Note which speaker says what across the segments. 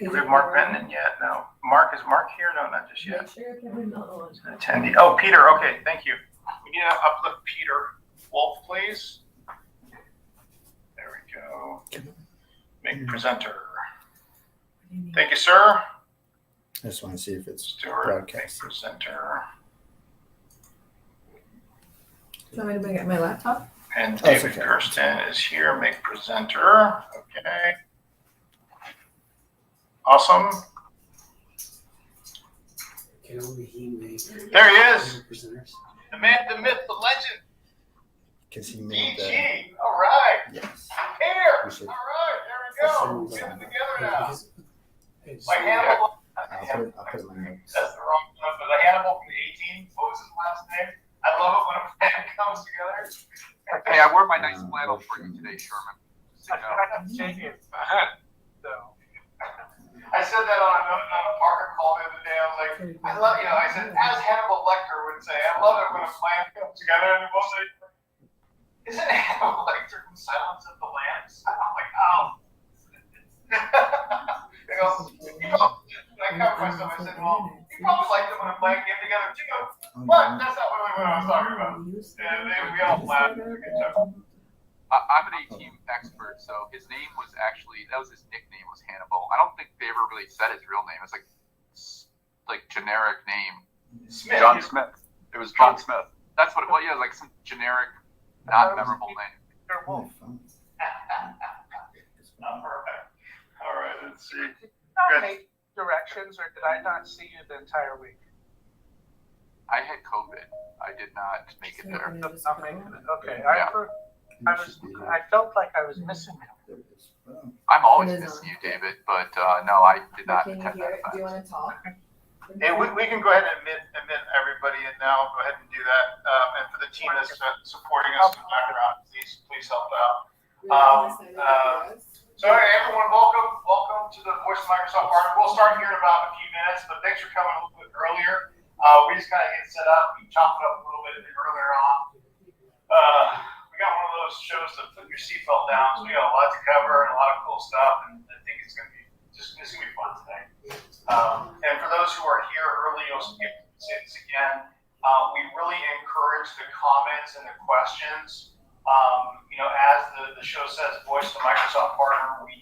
Speaker 1: Do we have Mark Benton yet? No. Mark, is Mark here? No, not just yet.
Speaker 2: Make sure Kevin not on.
Speaker 1: Attendee. Oh, Peter. Okay, thank you. We need to uplift Peter Wolf, please. There we go. Make presenter. Thank you, sir.
Speaker 3: I just want to see if it's
Speaker 1: Stuart,
Speaker 3: broadcast.
Speaker 1: presenter.
Speaker 2: Do you want me to get my laptop?
Speaker 1: And
Speaker 3: Oh, it's
Speaker 1: David
Speaker 3: okay.
Speaker 1: Kirsten is here. Make presenter. Okay. Awesome.
Speaker 4: Can only he make
Speaker 1: There he is.
Speaker 4: presenters.
Speaker 1: The man, the myth, the legend.
Speaker 3: Because he made that.
Speaker 1: DG. All right.
Speaker 3: Yes.
Speaker 1: Here.
Speaker 3: We should-
Speaker 1: All right. There we go. Get them together now. Like
Speaker 4: Yeah.
Speaker 1: Hannibal.
Speaker 3: I'll put it in my notes.
Speaker 1: That's the wrong one, but like Hannibal from the 18. What was his last name? I love it when a plan comes together.
Speaker 5: Hey, I wore my nice flannel for you today, Sherman. So,
Speaker 1: I said that on a Parker call the other day. I was like, I love, I said, as Hannibal Lecter would say, I love it when a plan comes together. And both say, isn't Hannibal Lecter from Silence of the Lambs? I'm like, oh. They go, I covered myself. I said, well, you probably liked it when a plan came together too. But that's not really what I was talking about. We all laughed. Good job.
Speaker 5: I'm an A-team expert, so his name was actually, that was his nickname, was Hannibal. I don't think they ever really said his real name. It's like generic name.
Speaker 1: Smith.
Speaker 5: John Smith. It was John Smith. That's what it was. Yeah, like some generic, not memorable name.
Speaker 3: Oh, fun.
Speaker 1: Not perfect. All right, let's see.
Speaker 6: Make directions, or did I not see you the entire week?
Speaker 5: I had COVID. I did not make it there.
Speaker 6: Not making it. Okay,
Speaker 5: Yeah.
Speaker 6: I felt like I was missing you.
Speaker 5: I'm always
Speaker 2: It is
Speaker 5: missing
Speaker 2: on.
Speaker 5: you, David, but no, I did not
Speaker 2: Can you
Speaker 5: attend
Speaker 2: hear
Speaker 5: that
Speaker 2: it? Do you
Speaker 5: event.
Speaker 2: want to talk?
Speaker 1: Hey, we can go ahead and admit everybody in now. Go ahead and do that. And for the team that's supporting us in the background, please help out. So everyone, welcome to the Voice of Microsoft Partner. We'll start here in about a few minutes, but thanks for coming a little bit earlier. We just kind of get set up. We chopped it up a little bit earlier on. We got one of those shows to put your seatbelt down, so we got a lot to cover and a lot of cool stuff, and I think it's gonna be fun today. And for those who are here early, you'll say this again. We really encourage the comments and the questions. As the show says, Voice of the Microsoft Partner, we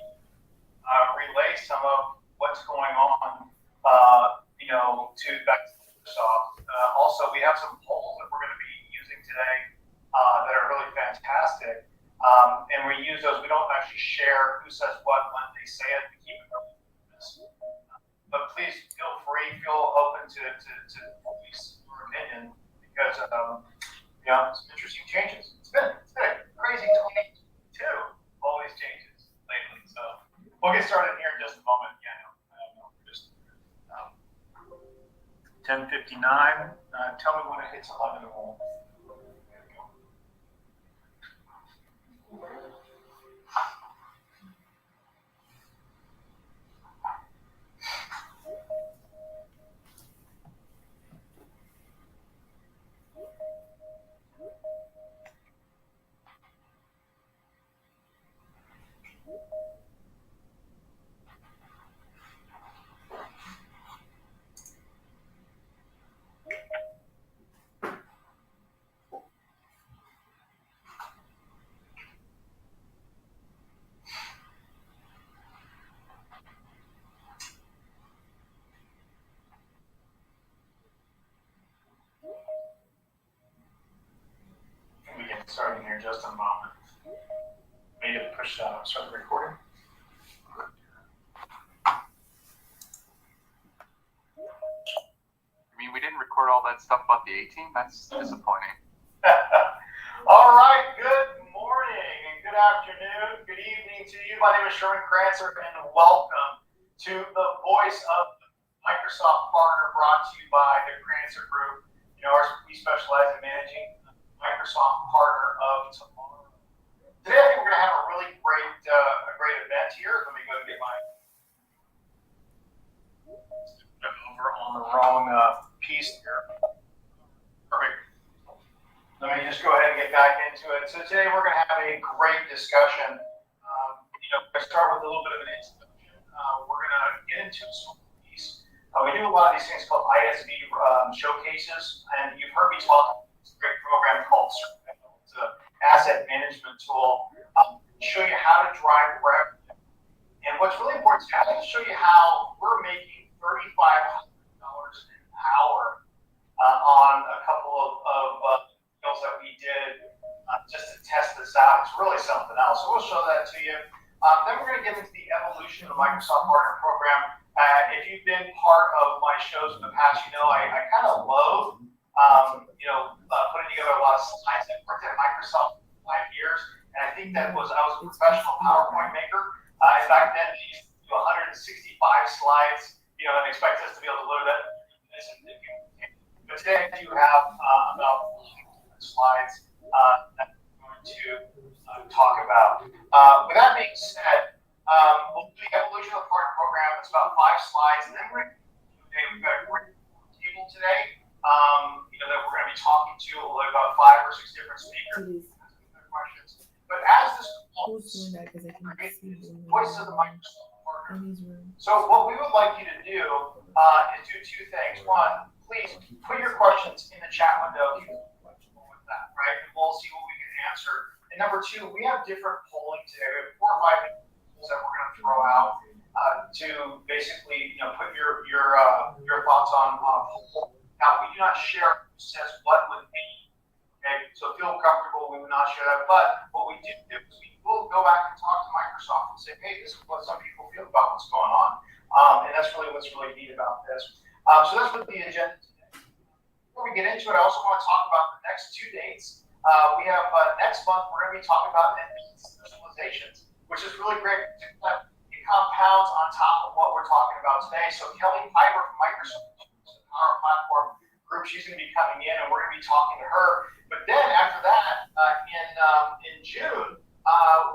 Speaker 1: relay some of what's going on, to back to Microsoft. Also, we have some polls that we're going to be using today that are really fantastic. And we use those. We don't actually share who says what when they say it. We keep it open. But please feel open to at least your opinion, because some interesting changes. It's been a crazy 22, all these changes lately. So we'll get started here in just a moment. Just 10:59. Tell me when it hits 11. We get started here in just a moment. Need to push start the recording.
Speaker 5: I mean, we didn't record all that stuff about the A-team? That's disappointing.
Speaker 1: All right, good morning and good afternoon, good evening to you. My name is Sherman Crancer, and welcome to the Voice of Microsoft Partner, brought to you by the Crancer Group. We specialize in managing Microsoft Partner of Tomorrow. Today, I think we're going to have a really great event here. Let me go get my over on the wrong piece here. Perfect. Let me just go ahead and get back into it. So today we're going to have a great discussion. I start with a little bit of an introduction. we're going to get into some of these. We do a lot of these things called ISV showcases, and you've heard me talk about this great program called CIO. It's an asset management tool. Show you how to drive revenue. And what's really important is I'm going to show you how we're making $3,500 an hour on a couple of deals that we did just to test this out. It's really something else. So we'll show that to you. Then we're going to get into the evolution of the Microsoft Partner Program. If you've been part of my shows in the past, you know I kind of loathe, putting together a lot of slides. I've worked at Microsoft for 5 years, and I think I was a professional PowerPoint maker. Back then, we used to do 165 slides, and expect us to be able to load that. But today, I do have about 5 slides that I'm going to talk about. With that being said, we'll do the evolution of the partner program. It's about 5 slides, and then we've got a great table today. That we're going to be talking to about 5 or 6 different speakers. Questions. But as this voice of the Microsoft partner. So what we would like you to do is do 2 things. One, please put your questions in the chat window if you're comfortable with that, right? And we'll see what we can answer. And number 2, we have different polling today. We have 4 or 5 polls that we're going to throw out to basically, put your thoughts on poll. Now, we do not share who says what with me. Okay, so feel comfortable. We will not share that. But what we do is we will go back and talk to Microsoft and say, hey, this is what some people feel about what's going on. And that's really what's really neat about this. So that's what the agenda today. Before we get into it, I also want to talk about the next 2 dates. We have next month, we're going to be talking about advanced visualizations, which is really great. It compounds on top of what we're talking about today. So Kelly Piper from Microsoft, our platform group, she's going to be coming in, and we're going to be talking to her. But then after that, in June,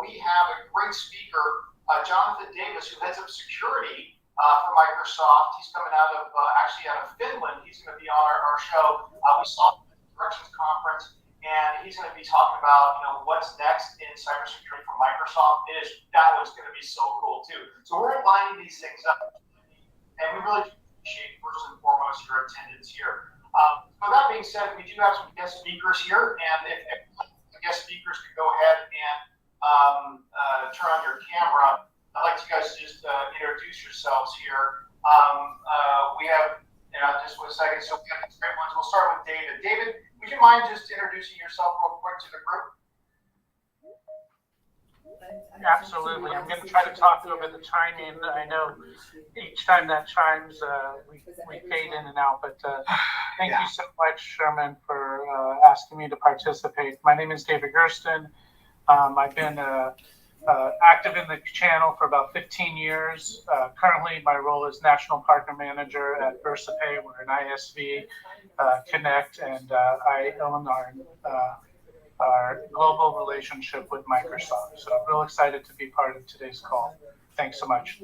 Speaker 1: we have a great speaker, Jonathan Davis, who heads up security for Microsoft. He's coming out of Finland. He's going to be on our show. We saw him at the Directions Conference, and he's going to be talking about what's next in cybersecurity for Microsoft. That one's going to be so cool too. So we're lining these things up, and we really appreciate first and foremost your attendance here. So that being said, we do have some guest speakers here, and if the guest speakers could go ahead and turn on your camera, I'd like you guys to just introduce yourselves here. We have, just one second, so we have these great ones. We'll start with David. David, would you mind just introducing yourself real quick to the group?
Speaker 6: Absolutely. I'm going to try to talk over the chiming. I know each time that chimes, we fade in and out, but thank you so much, Sherman, for asking me to participate. My name is David Gersten. I've been active in the channel for about 15 years. Currently, my role is National Partner Manager at VersaPay. We're an ISV Connect, and I own our global relationship with Microsoft. So I'm real excited to be part of today's call. Thanks so much.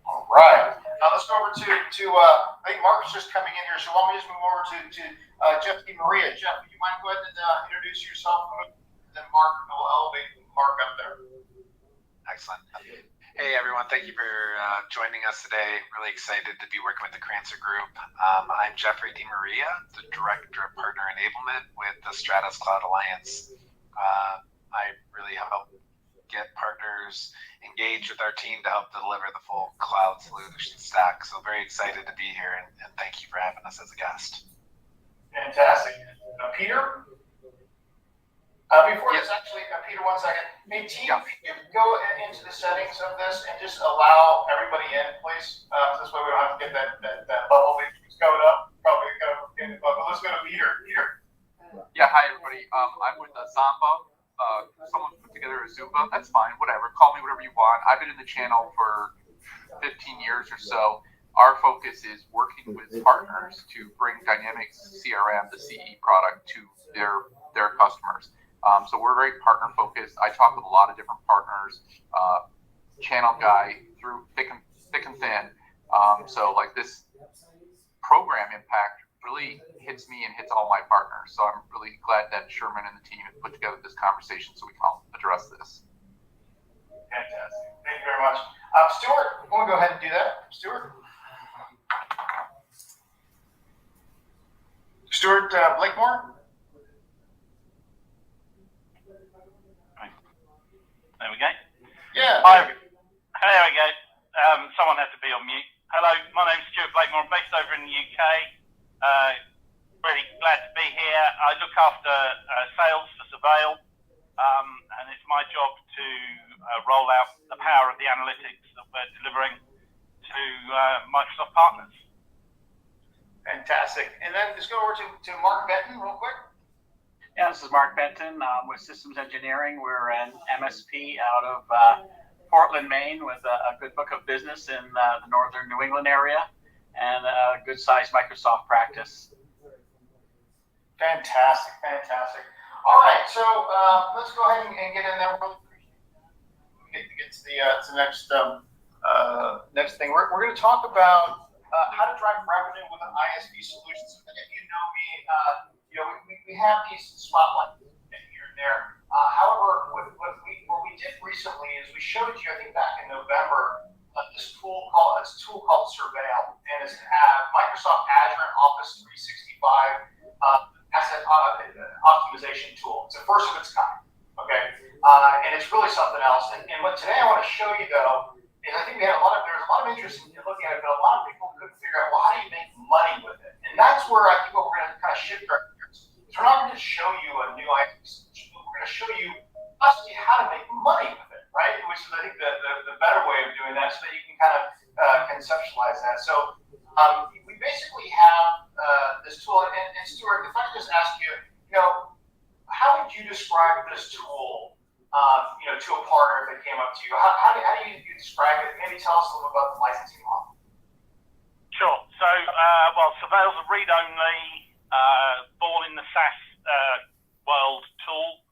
Speaker 1: All right. Now let's go over to I think Mark's just coming in here. So why don't we just move over to Jeff DiMaria. Jeff, would you mind go ahead and introduce yourself? And then Mark will elevate Mark up there.
Speaker 7: Excellent. Hey everyone, thank you for joining us today. Really excited to be working with the Crancer Group. I'm Jeffrey DiMaria, the Director of Partner Enablement with the Stratus Cloud Alliance. I really help get partners engaged with our team to help deliver the full cloud solution stack. So very excited to be here, and thank you for having us as a guest.
Speaker 1: Fantastic. Peter? Before this, actually, Peter, 1 second. Hey, team, if you go into the settings of this and just allow everybody in, please. This way we don't have to get that bubble that keeps going up. Probably going to bubble. Let's go to Peter. Peter.
Speaker 5: Yeah, hi everybody. I'm with Zamba. Someone put together a Zumba. That's fine. Whatever. Call me whatever you want. I've been in the channel for 15 years or so. Our focus is working with partners to bring Dynamics CRM, the CE product, to their customers. So we're very partner focused. I talk with a lot of different partners, channel guy through thick and thin. So like this program impact really hits me and hits all my partners. So I'm really glad that Sherman and the team have put together this conversation so we can all address this.
Speaker 1: Fantastic. Thank you very much. Stuart, you want to go ahead and do that? Stuart? Stuart Blakemore?
Speaker 8: There we go.
Speaker 1: Yeah.
Speaker 8: Hi. There we go. Someone had to be on mute. Hello, my name's Stuart Blakemore. I'm based over in the UK. Really glad to be here. I look after sales for Surveil, and it's my job to roll out the power of the analytics that we're delivering to Microsoft partners.
Speaker 1: Fantastic. And then let's go over to Mark Benton real quick.
Speaker 9: Yeah, this is Mark Benton with Systems Engineering. We're an MSP out of Portland, Maine, with a good book of business in the northern New England area and a good-sized Microsoft practice.
Speaker 1: Fantastic, fantastic. All right, so let's go ahead and get in there. Really appreciate it. Get to the next next thing. We're going to talk about how to drive revenue with an ISV solution. So if you know me, we have these spotlights here and there. However, what we did recently is we showed you, I think back in November, this tool called Surveil, and it's Microsoft Azure and Office 365 asset optimization tool. It's the first of its kind. Okay, and it's really something else. And what today I want to show you though is I think there's a lot of interest in looking at it, but a lot of people couldn't figure out, well, how do you make money with it? And that's where I think what we're going to kind of shift our gears. So we're not going to show you a new IT solution, but we're going to show you possibly how to make money with it, right? Which is, I think, the better way of doing that, so that you can kind of conceptualize that. So we basically have this tool, and Stuart, if I could just ask you, how would you describe this tool, to a partner if it came up to you? How do you describe it? Maybe tell us a little about the licensing model.
Speaker 8: Sure. So, Surveil's a read-only, born in the SaaS world tool.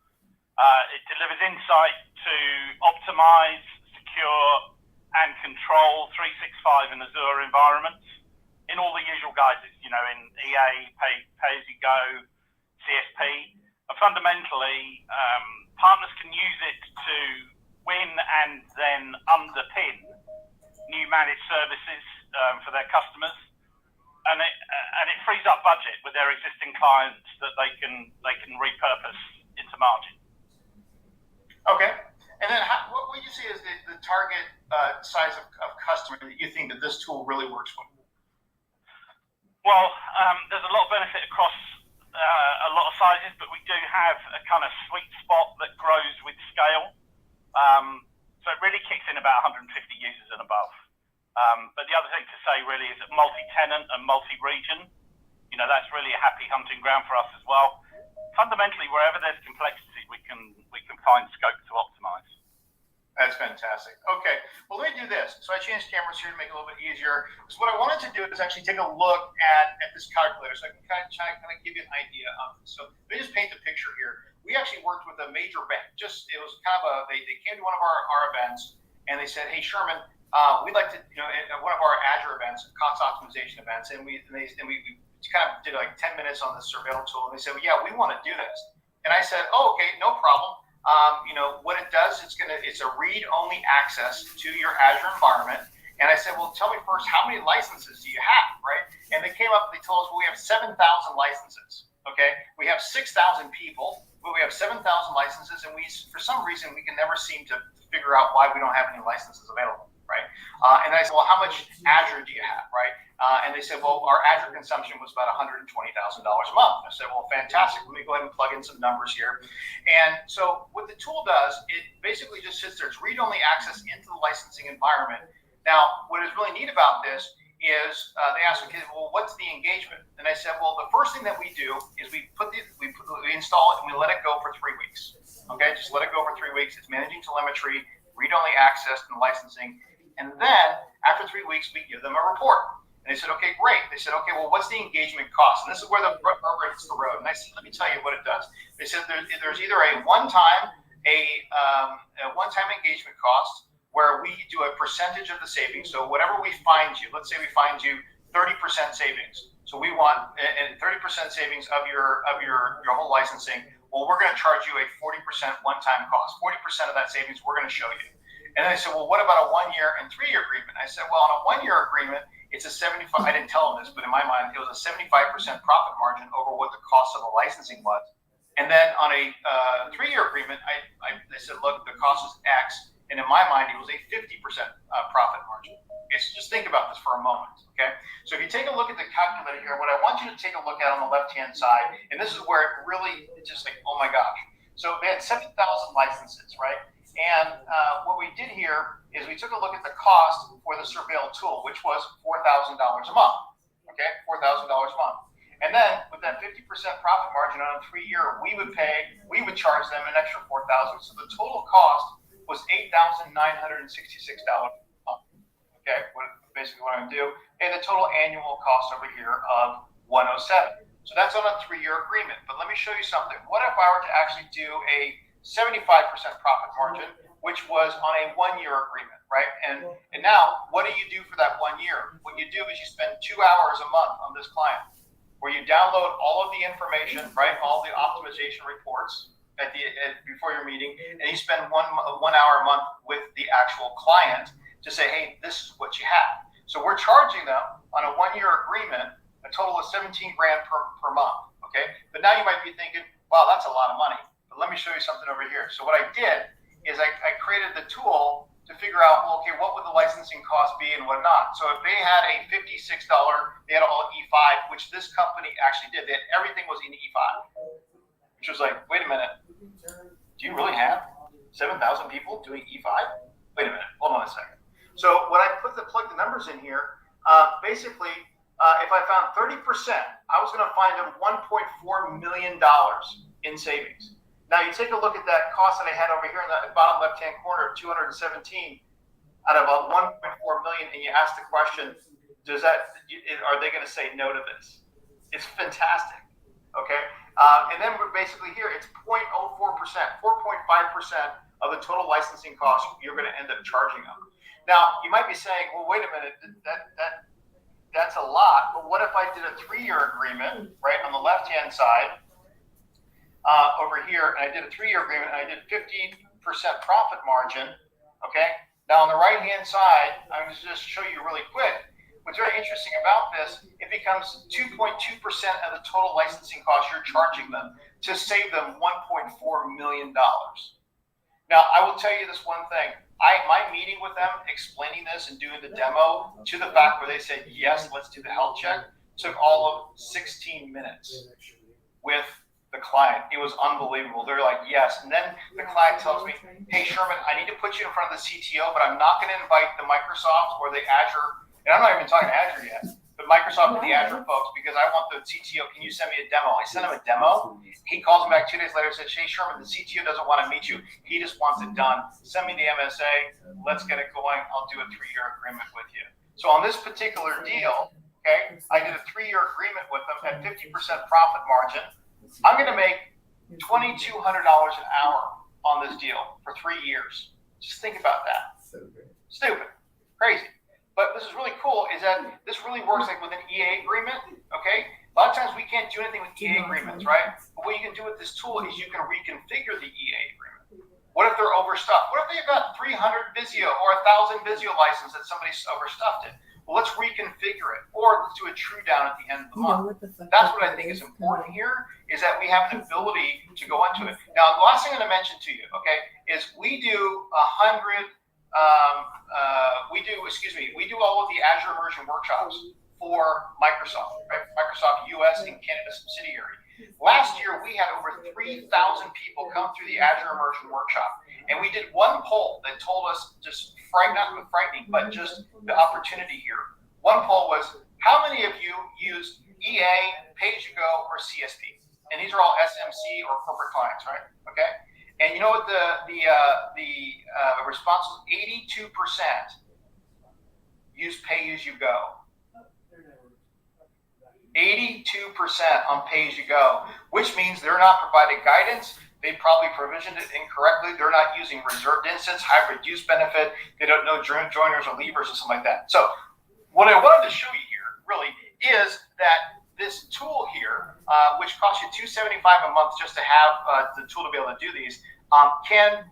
Speaker 8: It delivers insight to optimize, secure, and control 365 and Azure environments in all the usual guises, in EA, pay-as-you-go, CSP. And fundamentally, partners can use it to win and then underpin new managed services for their customers, and it frees up budget with their existing clients that they can repurpose into margin.
Speaker 1: Okay, and then what would you say is the target size of customer that you think that this tool really works with?
Speaker 8: Well, there's a lot of benefit across a lot of sizes, but we do have a kind of sweet spot that grows with scale. So it really kicks in about 150 users and above. But the other thing to say really is that multi-tenant and multi-region, that's really a happy hunting ground for us as well. Fundamentally, wherever there's complexity, we can find scope to optimize.
Speaker 1: That's fantastic. Okay, well, let me do this. So I changed cameras here to make it a little bit easier. So what I wanted to do is actually take a look at this calculator, so I can kind of give you an idea of this. So let me just paint the picture here. We actually worked with a major bank. It was kind of they came to one of our events and they said, hey, Sherman, we'd like to, at one of our Azure events, cost optimization events, and we kind of did like 10 minutes on the Surveil tool, and they said, well, yeah, we want to do this. And I said, oh, okay, no problem. What it does, it's a read-only access to your Azure environment. And I said, well, tell me first, how many licenses do you have, right? And they came up, they told us, well, we have 7,000 licenses, okay? We have 6,000 people, but we have 7,000 licenses, and for some reason, we can never seem to figure out why we don't have any licenses available, right? And I said, well, how much Azure do you have, right? And they said, well, our Azure consumption was about $120,000 a month. I said, well, fantastic. Let me go ahead and plug in some numbers here. And so what the tool does, it basically just sits there. It's read-only access into the licensing environment. Now, what is really neat about this is they asked, okay, well, what's the engagement? And I said, well, the first thing that we do is we install it and we let it go for 3 weeks. Okay, just let it go for 3 weeks. It's managing telemetry, read-only access, and licensing. And then after 3 weeks, we give them a report. And they said, okay, great. They said, okay, well, what's the engagement cost? And this is where the rubber hits the road. And I said, let me tell you what it does. They said there's either a one-time engagement cost where we do a percentage of the savings. So whatever we find you, let's say we find you 30% savings. So we want 30% savings of your whole licensing. Well, we're going to charge you a 40% one-time cost. 40% of that savings we're going to show you. And then I said, well, what about a 1 year and 3 year agreement? I said, well, on a 1 year agreement, it's a 75, I didn't tell them this, but in my mind, it was a 75% profit margin over what the cost of the licensing was. And then on a 3 year agreement, I said, look, the cost is X. And in my mind, it was a 50% profit margin. Okay, so just think about this for a moment, okay? So if you take a look at the calculator here, what I want you to take a look at on the left-hand side, and this is where it really, it's just like, oh my gosh. So they had 7,000 licenses, right? And what we did here is we took a look at the cost for the Surveil tool, which was $4,000 a month, okay? $4,000 a month. And then with that 50% profit margin on a 3 year, we would charge them an extra $4,000. So the total cost was $8,966 a month. Okay, basically what I'm gonna do, and the total annual cost over here of $107. So that's on a 3 year agreement. But let me show you something. What if I were to actually do a 75% profit margin, which was on a 1 year agreement, right? And now, what do you do for that 1 year? What you do is you spend 2 hours a month on this client, where you download all of the information, right? All the optimization reports before your meeting, and you spend 1 hour a month with the actual client to say, hey, this is what you have. So we're charging them on a 1 year agreement a total of 17 grand per month, okay? But now you might be thinking, wow, that's a lot of money. But let me show you something over here. So what I did is I created the tool to figure out, well, okay, what would the licensing cost be and what not? So if they had a $56, they had all E5, which this company actually did. Everything was in E5, which was like, wait a minute, do you really have 7,000 people doing E5? Wait a minute, hold on a second. So when I plug the numbers in here, basically, if I found 30%, I was gonna find them $1.4 million in savings. Now you take a look at that cost that I had over here in the bottom left-hand corner of 217 out of a 1.4 million, and you ask the question, are they gonna say no to this? It's fantastic, okay? And then we're basically here, it's 0.04%, 4.5% of the total licensing cost you're gonna end up charging them. Now, you might be saying, well, wait a minute, that's a lot, but what if I did a 3 year agreement, right, on the left-hand side, over here, and I did a 3 year agreement, and I did 50% profit margin, okay? Now, on the right-hand side, I'm going to just show you really quick. What's very interesting about this, it becomes 2.2% of the total licensing cost you're charging them to save them $1.4 million. Now, I will tell you this one thing. My meeting with them, explaining this and doing the demo to the fact where they said, yes, let's do the health check, took all of 16 minutes with the client. It was unbelievable. They're like, yes. And then the client tells me, hey, Sherman, I need to put you in front of the CTO, but I'm not going to invite the Microsoft or the Azure. And I'm not even talking Azure yet, but Microsoft and the Azure folks, because I want the CTO. Can you send me a demo? I sent him a demo. He calls me back 2 days later and says, hey, Sherman, the CTO doesn't want to meet you. He just wants it done. Send me the MSA. Let's get it going. I'll do a 3 year agreement with you. So on this particular deal, okay, I did a 3 year agreement with them at 50% profit margin. I'm going to make $2,200 an hour on this deal for 3 years. Just think about that.
Speaker 3: So great.
Speaker 1: Stupid. Crazy. But this is really cool is that this really works like with an EA agreement, okay? A lot of times we can't do anything with EA agreements, right? But what you can do with this tool is you can reconfigure the EA agreement. What if they're overstuffed? What if they've got 300 Visio or 1,000 Visio license that somebody's overstuffed it? Well, let's reconfigure it, or let's do a true down at the end of the month. That's what I think is important here, is that we have an ability to go into it. Now, the last thing I'm going to mention to you, okay, is we do we do all of the Azure immersion workshops for Microsoft, right? Microsoft US and Canada subsidiary. Last year, we had over 3,000 people come through the Azure immersion workshop, and we did one poll that told us just not frightening, but just the opportunity here. One poll was, how many of you use EA, pay-as-you-go, or CSP? And these are all SMC or corporate clients, right? Okay. And you know what the response was? 82% use pay-as-you-go. 82% on pay-as-you-go, which means they're not providing guidance. They probably provisioned it incorrectly. They're not using reserved instance, hybrid use benefit. They don't know joiners or leavers or something like that. So what I wanted to show you here really is that this tool here, which costs you $275 a month just to have the tool to be able to do these, can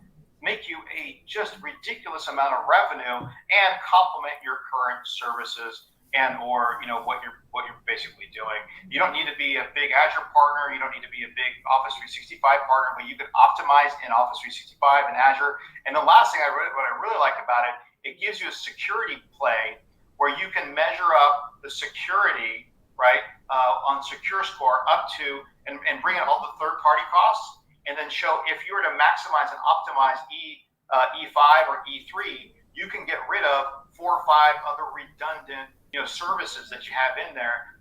Speaker 1: make you a just ridiculous amount of revenue and complement your current services and or what you're basically doing. You don't need to be a big Azure partner. You don't need to be a big Office 365 partner, but you can optimize in Office 365 and Azure. And the last thing what I really like about it, it gives you a security play where you can measure up the security, right, on Secure Score up to and bring in all the third-party costs, and then show if you were to maximize and optimize E5 or E3, you can get rid of 4 or 5 other redundant services that you have in there,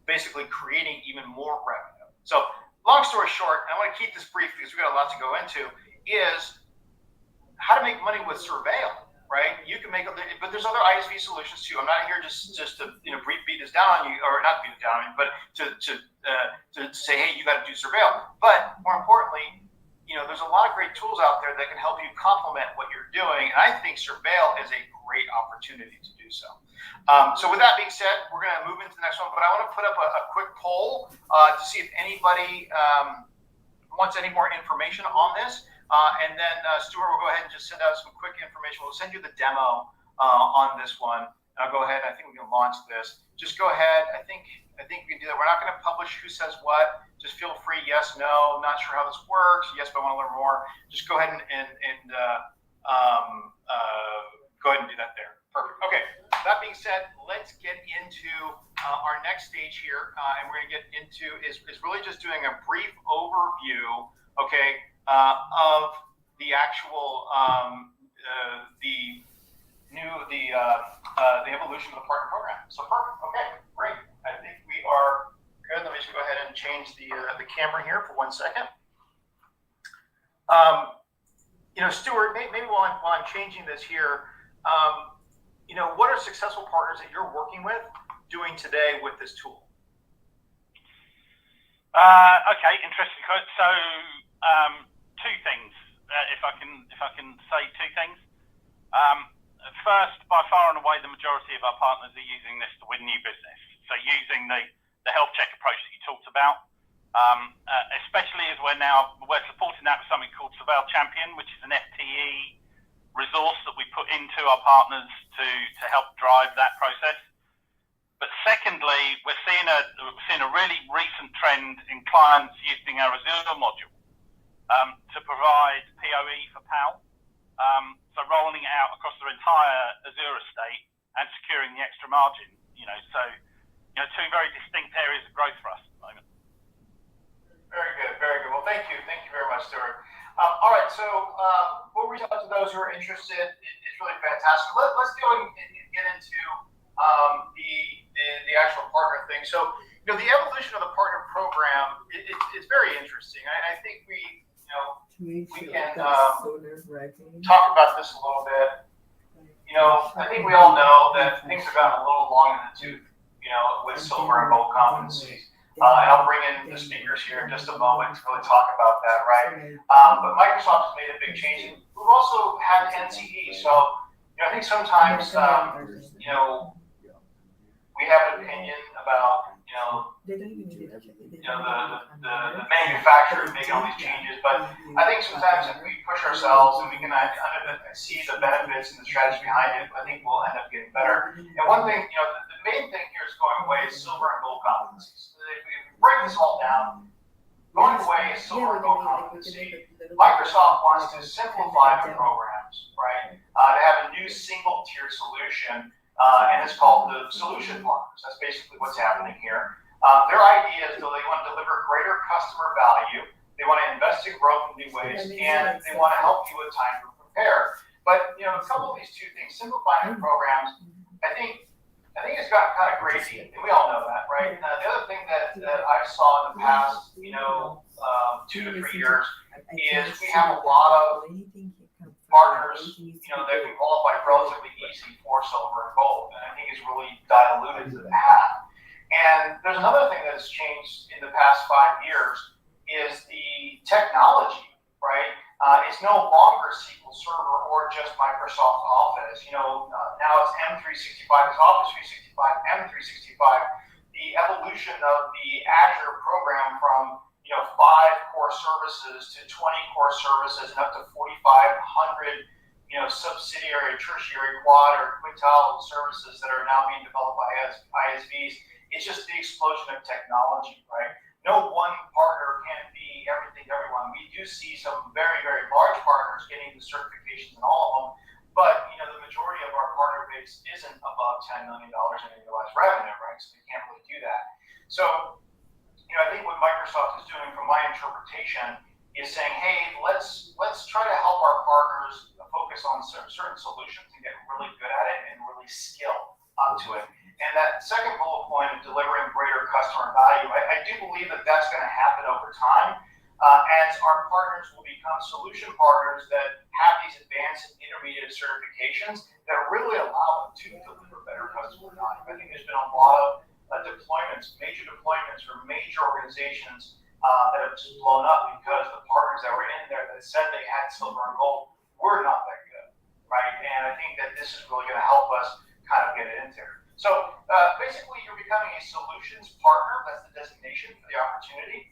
Speaker 1: basically creating even more revenue. So long story short, I want to keep this brief because we've got a lot to go into, is how to make money with Surveil, right? You can make, but there's other ISV solutions too. I'm not here just to beat this down on you, or not beat it down on you, but to say, hey, you got to do Surveil. But more importantly, there's a lot of great tools out there that can help you complement what you're doing, and I think Surveil is a great opportunity to do so. So with that being said, we're going to move into the next one, but I want to put up a quick poll to see if anybody wants any more information on this. And then Stuart will go ahead and just send out some quick information. We'll send you the demo on this one. I'll go ahead. I think we can launch this. Just go ahead. I think we can do that. We're not going to publish who says what. Just feel free. Yes, no. Not sure how this works. Yes, but I want to learn more. Just go ahead and go ahead and do that there. Perfect. Okay. That being said, let's get into our next stage here, and we're going to get into is really just doing a brief overview. Okay. Of the actual the evolution of the partner program. So perfect. Okay, great. I think we are good. Let me just go ahead and change the camera here for 1 second. Stuart, maybe while I'm changing this here, what are successful partners that you're working with doing today with this tool?
Speaker 8: Okay, interesting. So. Two things, if I can say two things. First, by far and away, the majority of our partners are using this to win new business. So using the health check approach that you talked about, especially as we're supporting that with something called Surveil Champion, which is an FTE resource that we put into our partners to help drive that process. But secondly, we're seeing a really recent trend in clients using our Azure module to provide PoE for PAL, so rolling it out across their entire Azure estate and securing the extra margin. Two very distinct areas of growth for us at the moment.
Speaker 1: Very good, very good. Well, thank you very much, Stuart. All right, so we'll reach out to those who are interested. It's really fantastic. Let's go and get into the actual partner thing. So, the evolution of the partner program is very interesting. I think we can talk about this a little bit. I think we all know that things have gotten a little long in the tooth, with silver and gold competencies. And I'll bring in the speakers here in just a moment to really talk about that, right? But Microsoft has made a big change. And we've also had NCE. So, I think sometimes, we have an opinion about, the manufacturer making all these changes, but I think sometimes if we push ourselves and we can see the benefits and the strategy behind it, I think we'll end up getting better. And one thing, the main thing here is going away is silver and gold competencies. If we break this all down, going away is silver and gold competency. Microsoft wants to simplify the programs, right? To have a new single-tier solution, and it's called the solution partners. That's basically what's happening here. Their idea is that they want to deliver greater customer value, they want to invest in growth in new ways, and they want to help you with time to prepare. But a couple of these two things, simplifying the programs, I think it's gotten kind of crazy, and we all know that, right? The other thing that I saw in the past, 2 to 3 years, is we have a lot of partners, that can qualify relatively easy for silver and gold, and I think it's really diluted to the half. And there's another thing that has changed in the past 5 years is the technology, right? It's no longer SQL Server or just Microsoft Office. Now it's M365, it's Office 365, M365. The evolution of the Azure program from 5 core services to 20 core services and up to 4,500 subsidiary, tertiary, quad, or quintile services that are now being developed by ISVs. It's just the explosion of technology, right? No one partner can be everything to everyone. We do see some very, very large partners getting the certifications in all of them, but the majority of our partner base isn't above $10 million in annualized revenue, right? So they can't really do that. So, I think what Microsoft is doing, from my interpretation, is saying, hey, let's try to help our partners focus on certain solutions and get really good at it and really skill onto it. And that second bullet point of delivering greater customer value, I do believe that that's going to happen over time as our partners will become solution partners that have these advanced and intermediate certifications that really allow them to deliver better customer value. I think there's been a lot of deployments, major deployments for major organizations that have just blown up because the partners that were in there that said they had silver and gold were not that good, right? And I think that this is really going to help us kind of get it into there. So basically, you're becoming a solutions partner. That's the designation for the opportunity.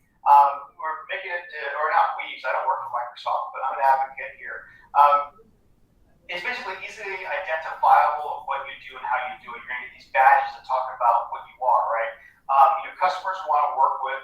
Speaker 1: We're making it, or not we, I don't work for Microsoft, but I'm an advocate here. It's basically easily identifiable of what you do and how you do it. You're going to get these badges that talk about what you are, right? Customers want to work with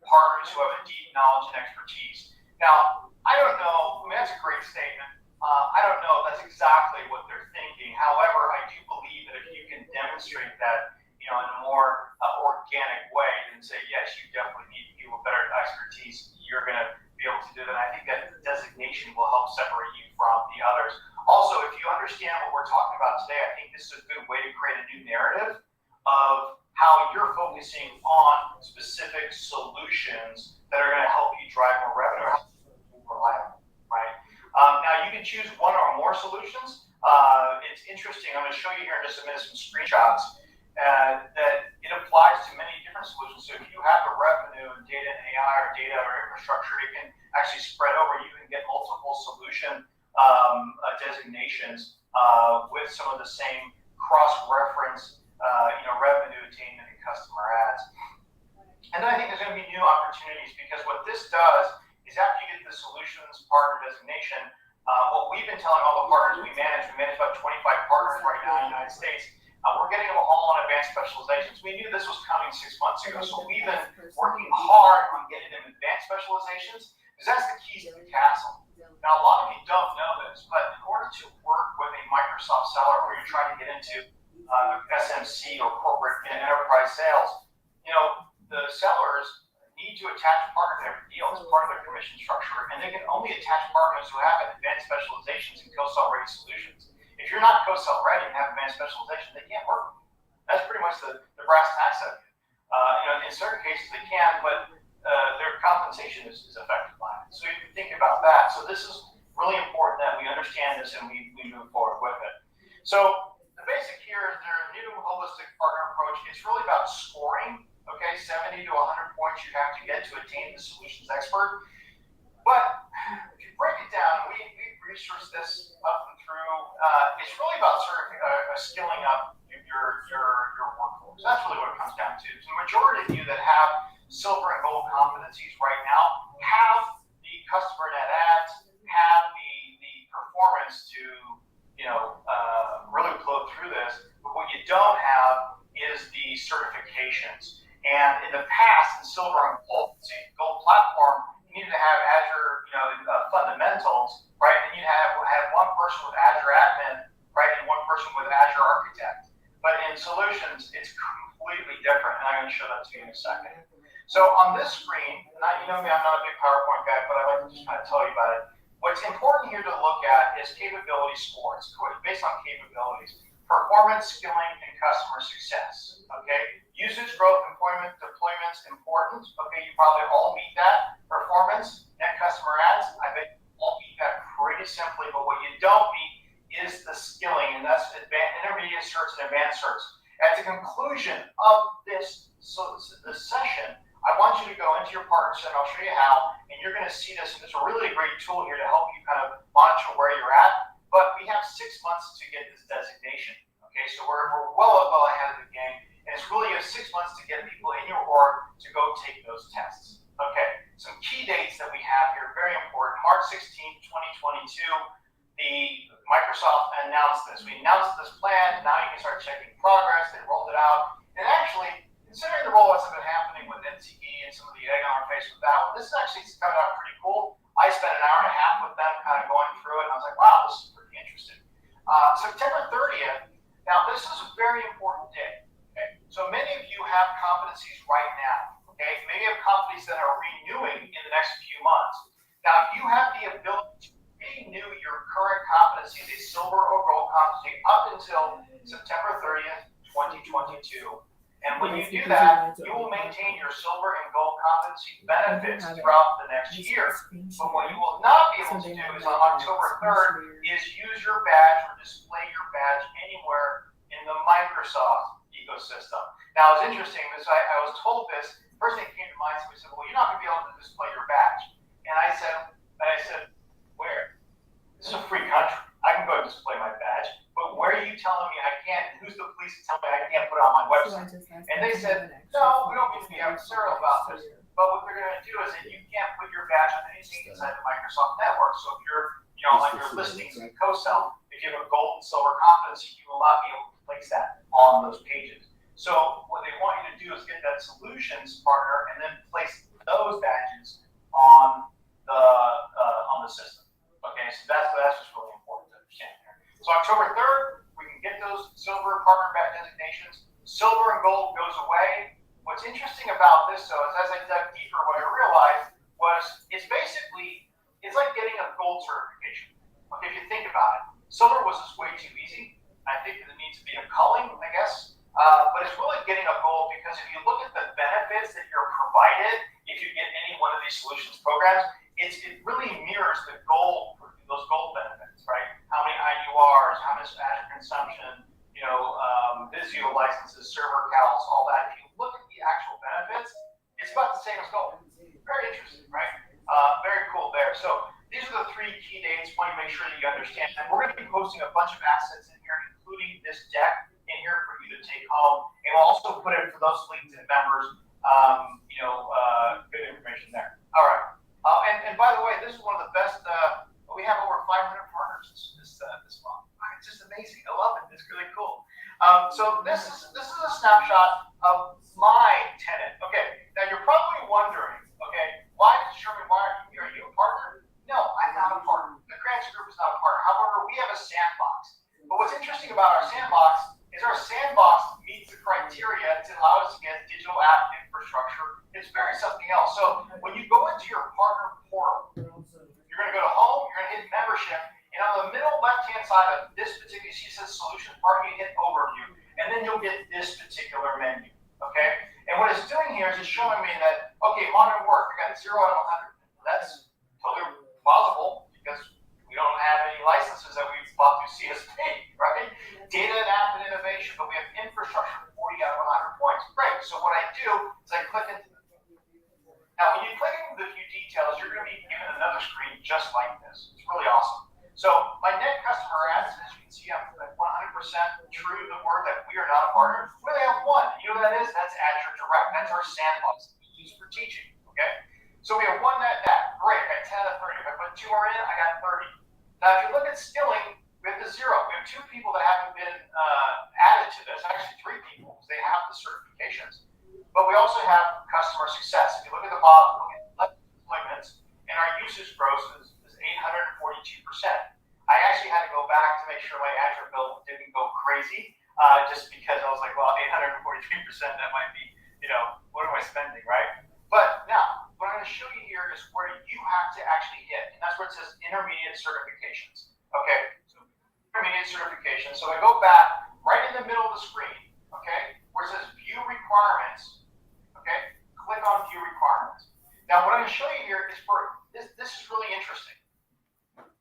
Speaker 1: partners who have a deep knowledge and expertise. Now, I don't know, that's a great statement. I don't know if that's exactly what they're thinking. However, I do believe that if you can demonstrate that, in a more organic way and say, yes, you definitely need people with better expertise, you're going to be able to do that. I think that designation will help separate you from the others. Also, if you understand what we're talking about today, I think this is a good way to create a new narrative of how you're focusing on specific solutions that are going to help you drive more revenue, help you be more reliable, right? Now, you can choose one or more solutions. It's interesting. I'm going to show you here in just a minute some screenshots that it applies to many different solutions. So if you have a revenue and data and AI or data or infrastructure, it can actually spread over. You can get multiple solution designations with some of the same cross-reference revenue attainment and customer ads. And then I think there's going to be new opportunities because what this does is after you get the solutions partner designation, what we've been telling all the partners we manage about 25 partners right now in the United States, we're getting them all on advanced specializations. We knew this was coming 6 months ago, so we've been working hard on getting them advanced specializations because that's the keys to the castle. Now, a lot of you don't know this, but in order to work with a Microsoft seller where you're trying to get into SMC or corporate and enterprise sales, the sellers need to attach a partner to every deal as part of their commission structure, and they can only attach partners who have advanced specializations in co-sell ready solutions. If you're not co-sell ready and have advanced specialization, they can't work with you. That's pretty much the brass tacks of it. In certain cases they can, but their compensation is affected by it. So you can think about that. So this is really important that we understand this and we move forward with it. So the basic here is their new holistic partner approach. It's really about scoring. Okay, 70 to 100 points you have to get to attain the solutions expert. But if you break it down, we researched this up and through. It's really about skilling up your workforce. That's really what it comes down to. So the majority of you that have silver and gold competencies right now have the customer net ads, have the performance to really flow through this. But what you don't have is the certifications. And in the past, in silver and gold platform, you needed to have Azure, fundamentals, right? And you have one person with Azure admin, right, and one person with Azure architect. But in solutions, it's completely different, and I'm going to show that to you in a second. So on this screen, and you know me, I'm not a big PowerPoint guy, but I like to just kind of tell you about it. What's important here to look at is capability scores. It's based on capabilities. Performance, skilling, and customer success. Okay, usage, growth, employment, deployments, important. Okay, you probably all meet that. Performance and customer ads, I bet you all meet that pretty simply. But what you don't meet is the skilling, and that's intermediate certs and advanced certs. At the conclusion of this session, I want you to go into your partner center. I'll show you how, and you're going to see this. And there's a really great tool here to help you kind of monitor where you're at. But we have 6 months to get this designation. Okay, so we're well ahead of the game. And it's really you have 6 months to get people in your org to go take those tests. Okay, Microsoft announced this. We announced this plan. Now you can start checking progress. They rolled it out. And actually, considering the rollouts have been happening with NCE and some of the egg on our face with that one, this is actually coming out pretty cool. I spent an hour and a half with them kind of going through it, and I was like, wow, this is pretty interesting. September 30th, now this is a very important day. Okay? So many of you have competencies right now. Okay? Maybe you have competencies that are renewing in the next few months. Now, you have the ability to renew your current competencies, a silver or gold competency, up until September 30th, 2022. And when you do that, you will maintain your silver and gold competency benefits throughout the next year. But what you will not be able to do is on October 3rd is use your badge or display your badge anywhere in the Microsoft ecosystem. Now, it's interesting because I was told this. First thing that came to mind, somebody said, well, you're not going to be able to display your badge. And I said, where? This is a free country. I can go and display my badge. But where are you telling me I can't? And who's the police to tell me I can't put it on my website? And they said, no, we don't need to be adversarial about this. But what they're going to do is that you can't put your badge on anything inside the Microsoft network. So if you're, on your listings in co-sell, if you have a gold and silver competency, you will not be able to place that on those pages. So what they want you to do is get that solutions partner and then place those badges on the system. Okay, so that's just really important to understand there. So October 3rd, we can get those silver partner badge designations. Silver and gold goes away. What's interesting about this, though, is as I dug deeper, what I realized was it's like getting a gold certification. Okay, if you think about it, silver was just way too easy. I think that it needs to be a culling, I guess. But it's really getting a gold because if you look at the benefits that you're provided, if you get any one of these solutions programs, it really mirrors the gold, those gold benefits, right? How many IURs, how much Azure consumption, Visio licenses, server counts, all that. If you look at the actual benefits, it's about the same as gold. Very interesting, right? Very cool there. So these are the three key dates. Want to make sure that you understand. And we're going to be posting a bunch of assets in here, including this deck in here for you to take home. And we'll also put it for those LinkedIn members, good information there. All right. And by the way, this is one of the best. We have over 500 partners this month. It's just amazing. I love it. It's really cool. So this is a snapshot of my tenant. Okay. Now you're probably wondering, okay, why are you a partner? No, I'm not a partner. The Crancer Group is not a partner. However, we have a sandbox. But what's interesting about our sandbox is our sandbox meets the criteria to allow us to get digital app infrastructure. It's very something else. So when you go into your partner portal, you're going to go to home, you're going to hit membership, and on the middle left-hand side of this particular, you see it says solution partner, you hit overview, and then you'll get this particular menu, okay? And what it's doing here is it's showing me that, okay, modern work, I got 0 out of 100. That's totally plausible because we don't have any licenses that we've bought through CSP, right? Data and app and innovation, but we have infrastructure, 40 out of 100 points. Great. So what I do is I click into them. Now, when you click into the few details, you're going to be given another screen just like this. It's really awesome. So my net customer ads, as you can see, I'm 100% true to the word that we are not a partner. We only have one. You know what that is? That's Azure Direct. That's our sandbox that we use for teaching. Okay. So we have one net that. Great. I got 10 out of 30. If I put 2 more in, I got 30. Now, if you look at skilling, we have the 0. We have 2 people that haven't been added to this. Actually, 3 people because they have the certifications. But we also have customer success. If you look at the bottom, look at left deployments, and our usage growth is 842%. I actually had to go back to make sure my Azure bill didn't go crazy, just because I was like, well, 843%, that might be, what am I spending, right? But now, what I'm going to show you here is where you have to actually hit, and that's where it says intermediate certifications. Okay, so intermediate certification. So I go back right in the middle of the screen, okay, where it says view requirements. Okay, click on view requirements. Now, what I'm going to show you here is for this is really interesting.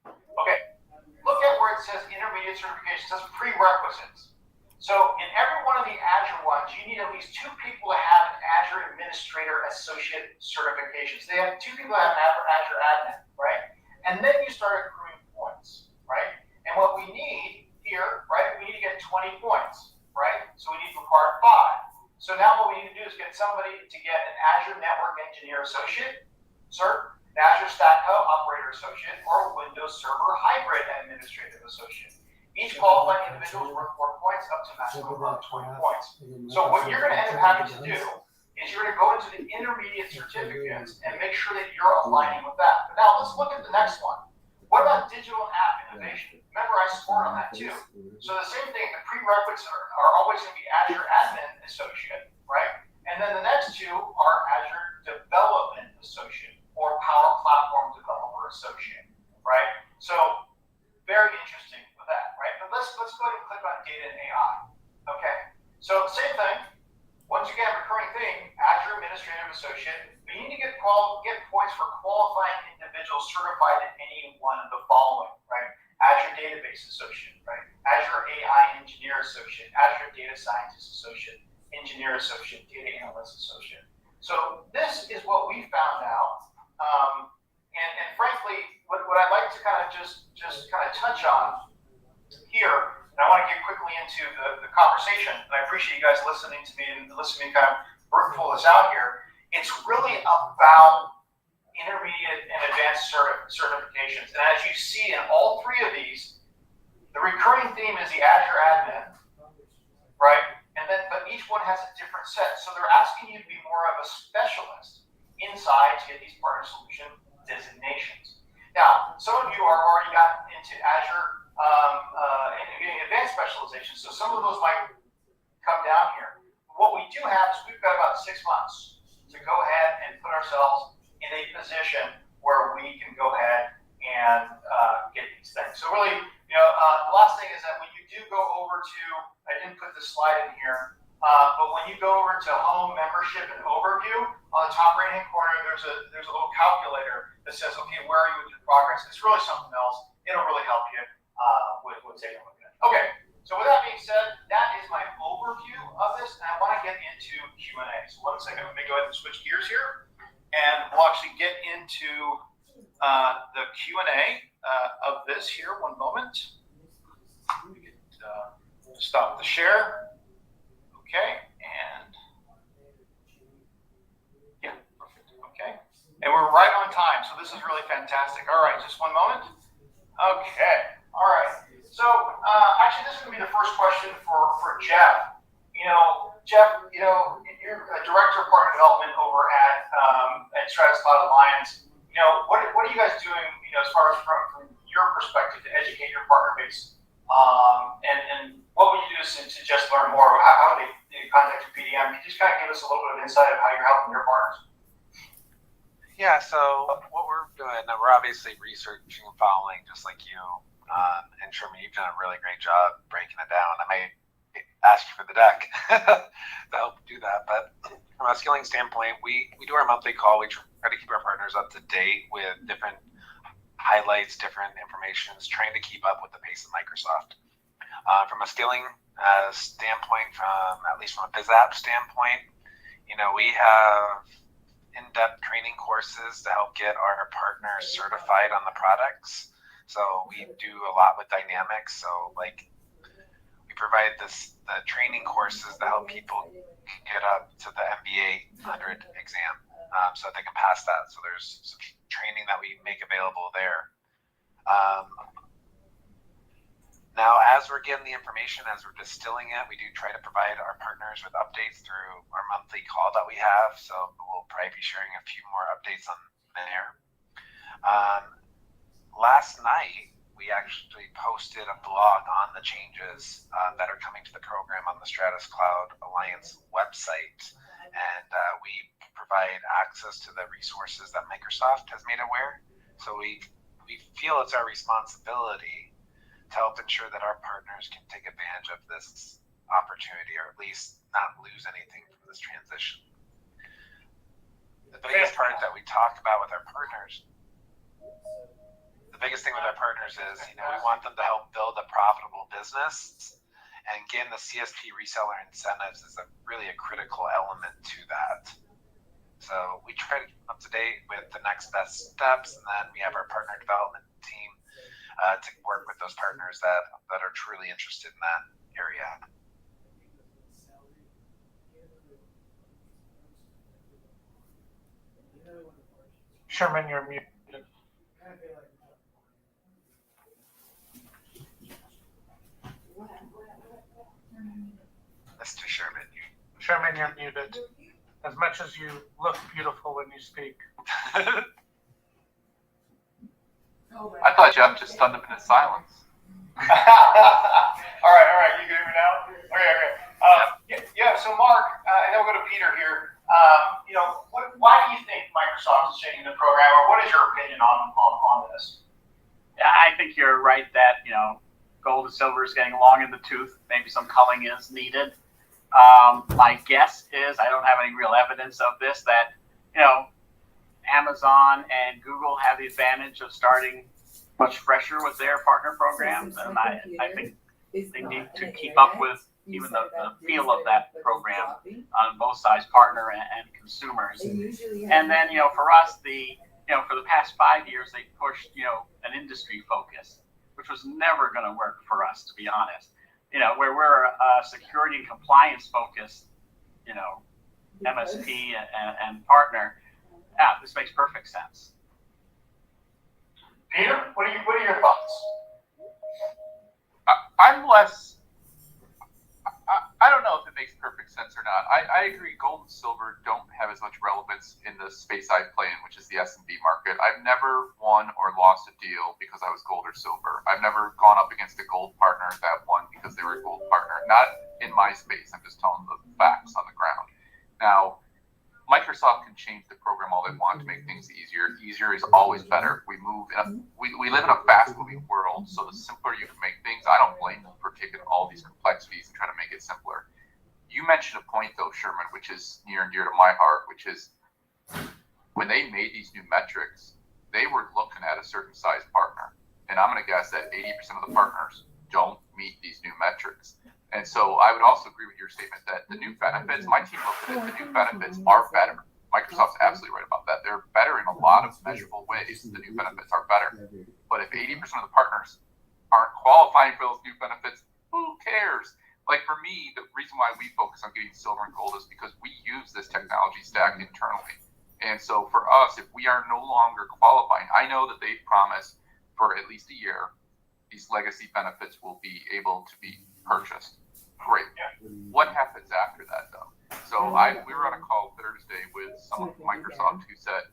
Speaker 1: Okay, look at where it says intermediate certifications. It says prerequisites. So in every one of the Azure ones, you need at least 2 people to have an Azure Administrator Associate certifications. They have 2 people that have Azure Admin, right? And then you start accruing points, right? And what we need here, right, we need to get 20 points, right? So we need to require 5. So now what we need to do is get somebody to get an Azure Network Engineer Associate cert, an Azure Stack Operator Associate, or a Windows Server Hybrid Administrative Associate. Each qualifying individual is worth 4 points, up to maximum of 20 points. So what you're going to end up having to do is you're going to go into the intermediate certificates and make sure that you're aligning with that. But now let's look at the next one. What about digital and app innovation? Remember, I scored on that too. So the same thing, the prerequisites are always going to be Azure Admin Associate, right? And then the next two are Azure Development Associate or Power Platform Developer Associate, right? So very interesting with that, right? But let's go ahead and click on data and AI. Okay. So same thing. Once again, recurring thing, Azure Administrative Associate. But you need to get points for qualifying individuals certified in any one of the following, right? Azure Database Associate, right? Azure AI Engineer Associate, Azure Data Scientist Associate, Engineer Associate, Data Analyst Associate. So this is what we found out. And frankly, what I'd like to kind of just kind of touch on here, and I want to get quickly into the conversation, and I appreciate you guys listening to me and listening kind of pull this out here. It's really about intermediate and advanced certifications. And as you see in all three of these, the recurring theme is the Azure Admin, right? And then, but each one has a different set. So they're asking you to be more of a specialist inside to get these partner solution designations. Now, some of you are already got into Azure and getting advanced specialization. So some of those might come down here. What we do have is we've got about 6 months to go ahead and put ourselves in a position where we can go ahead and get these things. So really, the last thing is that when you do go over to, I didn't put this slide in here, but when you go over to Home, Membership, and Overview, on the top right-hand corner, there's a little calculator that says, okay, where are you with your progress? It's really something else. It'll really help you with taking a look at it. Okay, so with that being said, that is my overview of this, and I want to get into Q&A. So 1 second, let me go ahead and switch gears here, and we'll actually get into the Q&A of this here. 1 moment. Let me stop the share. Okay, and yeah, perfect. Okay, and we're right on time, so this is really fantastic. All right, just 1 moment. Okay, all right. So actually, this is going to be the first question for Jeff. Jeff, you're a director of partner development over at Stratus Cloud Alliance. What are you guys doing, as far as from your perspective to educate your partner base? And what would you do to just learn more about how they contact your PDM? Can you just kind of give us a little bit of insight of how you're helping your partners?
Speaker 7: Yeah, so what we're doing, we're obviously researching and following just like you. And Sherman, you've done a really great job breaking it down. I may ask you for the deck to help do that. But from a skilling standpoint, we do our monthly call. We try to keep our partners up to date with different highlights, different informations, trying to keep up with the pace of Microsoft. From a skilling standpoint, at least from a BizApp standpoint, we have in-depth training courses to help get our partners certified on the products. So we do a lot with Dynamics. So we provide the training courses to help people get up to the MBA 100 exam so that they can pass that. So there's some training that we make available there. Now, as we're getting the information, as we're distilling it, we do try to provide our partners with updates through our monthly call that we have. So we'll probably be sharing a few more updates on there. Last night, we actually posted a blog on the changes that are coming to the program on the Stratus Cloud Alliance website. And we provide access to the resources that Microsoft has made aware. So we feel it's our responsibility to help ensure that our partners can take advantage of this opportunity, or at least not lose anything from this transition. The biggest part that we talk about with our partners, the biggest thing with our partners is, we want them to help build a profitable business, and again, the CSP reseller incentives is really a critical element to that. So we try to keep up to date with the next best steps, and then we have our partner development team to work with those partners that are truly interested in that area.
Speaker 6: Sherman, you're muted.
Speaker 7: Mr. Sherman.
Speaker 6: Sherman, you're muted. As much as you look beautiful when you speak.
Speaker 5: I thought Jeff just stunned him into silence.
Speaker 1: all right. You can hear me now? Okay. Yeah, so Mark, and then we'll go to Peter here. Why do you think Microsoft is changing the program, or what is your opinion on this?
Speaker 9: Yeah, I think you're right that, gold and silver is getting long in the tooth. Maybe some culling is needed. My guess is, I don't have any real evidence of this, that, Amazon and Google have the advantage of starting much fresher with their partner programs. And I think they need to keep up with even the feel of that program on both sides, partner and consumers. And then, for us, for the past 5 years, they pushed, an industry focus, which was never going to work for us, to be honest. Where we're a security and compliance focused, MSP and partner, this makes perfect sense.
Speaker 1: Peter, what are your thoughts?
Speaker 5: I'm less. I don't know if it makes perfect sense or not. I agree. Gold and silver don't have as much relevance in the space I play in, which is the SMB market. I've never won or lost a deal because I was gold or silver. I've never gone up against a gold partner that won because they were a gold partner. Not in my space. I'm just telling the facts on the ground. Now, Microsoft can change the program all they want to make things easier. Easier is always better. We live in a fast-moving world, so the simpler you can make things, I don't blame them for taking all these complexities and trying to make it simpler. You mentioned a point, though, Sherman, which is near and dear to my heart, which is when they made these new metrics, they were looking at a certain size partner. And I'm going to guess that 80% of the partners don't meet these new metrics. And so I would also agree with your statement that the new benefits, my team looked at it, the new benefits are better. Microsoft's absolutely right about that. They're better in a lot of measurable ways. The new benefits are better. But if 80% of the partners aren't qualifying for those new benefits, who cares? Like for me, the reason why we focus on getting silver and gold is because we use this technology stack internally. And so for us, if we are no longer qualifying, I know that they've promised for at least a year, these legacy benefits will be able to be purchased. Great. What happens after that, though? So we were on a call Thursday with someone from Microsoft who said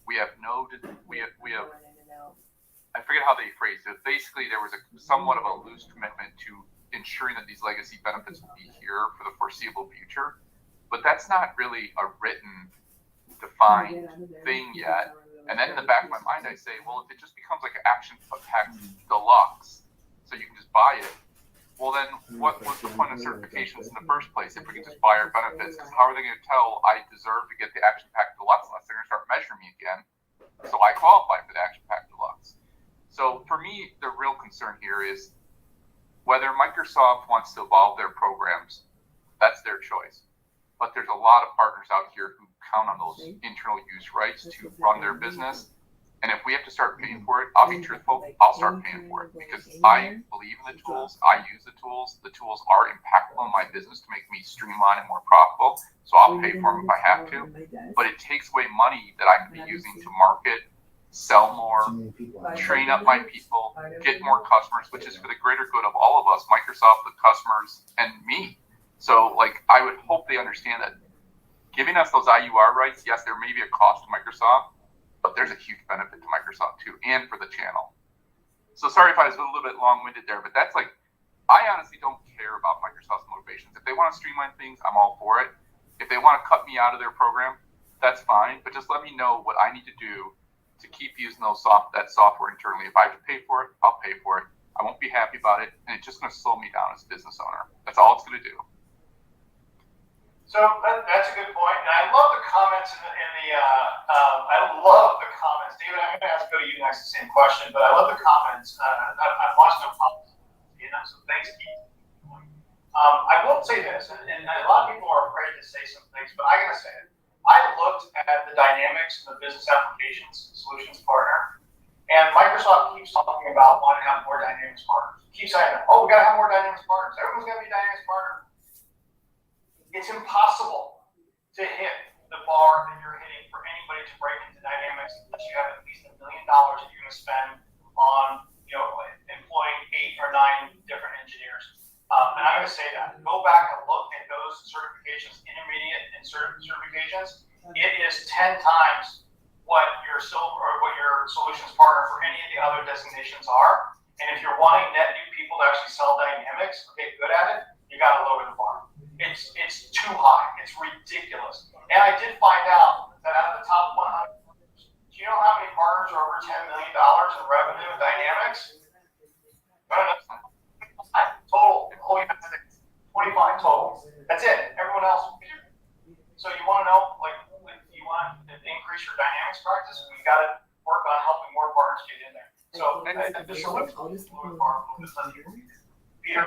Speaker 5: we have I forget how they phrased it. Basically, there was somewhat of a loose commitment to ensuring that these legacy benefits will be here for the foreseeable future, but that's not really a written, defined thing yet. And then in the back of my mind, I say, well, if it just becomes like an action pack deluxe, so you can just buy it. Well, then what was the point of certifications in the first place if we can just buy our benefits? Because how are they going to tell I deserve to get the Action Pack Deluxe unless they're going to start measuring me again? So I qualify for the Action Pack Deluxe. So for me, the real concern here is whether Microsoft wants to evolve their programs, that's their choice. But there's a lot of partners out here who count on those internal use rights to run their business. And if we have to start paying for it, I'll be truthful, I'll start paying for it because I believe in the tools. I use the tools. The tools are impactful in my business to make me streamline and more profitable. So I'll pay for them if I have to. But it takes away money that I could be using to market, sell more, train up my people, get more customers, which is for the greater good of all of us, Microsoft, the customers, and me. So I would hope they understand that giving us those IUR rights, yes, there may be a cost to Microsoft, but there's a huge benefit to Microsoft too, and for the channel. So sorry if I was a little bit long-winded there, but that's I honestly don't care about Microsoft's motivations. If they want to streamline things, I'm all for it. If they want to cut me out of their program, that's fine, but just let me know what I need to do to keep using that software internally. If I have to pay for it, I'll pay for it. I won't be happy about it, and it's just going to slow me down as a business owner. That's all it's going to do.
Speaker 1: So that's a good point, and I love the comments I love the comments. David, I'm going to ask to go to you next, the same question, but I love the comments. I've watched them, so thanks, Keith. I will say this, and a lot of people are afraid to say some things, but I got to say it. I looked at the dynamics of the business applications solutions partner, and Microsoft keeps talking about wanting to have more dynamics partners. Keep saying, we got to have more dynamics partners. Everyone's got to be a dynamics partner. It's impossible to hit the bar that you're hitting for anybody to break into Dynamics unless you have at least $1 million that you're going to spend on, employing 8 or 9 different engineers. And I'm going to say that. Go back and look at those certifications, intermediate and certifications. It is 10 times what your solutions partner for any of the other designations are. And if you're wanting net new people to actually sell Dynamics, get good at it, you got to lower the bar. It's too high. It's ridiculous. And I did find out that out of the top 100, do you know how many partners are over $10 million in revenue in Dynamics? Total, whole United States, 25 total. That's it. Everyone else. So you want to know, if you want to increase your Dynamics practice, you got to work on helping more partners get in there. So just a little Peter.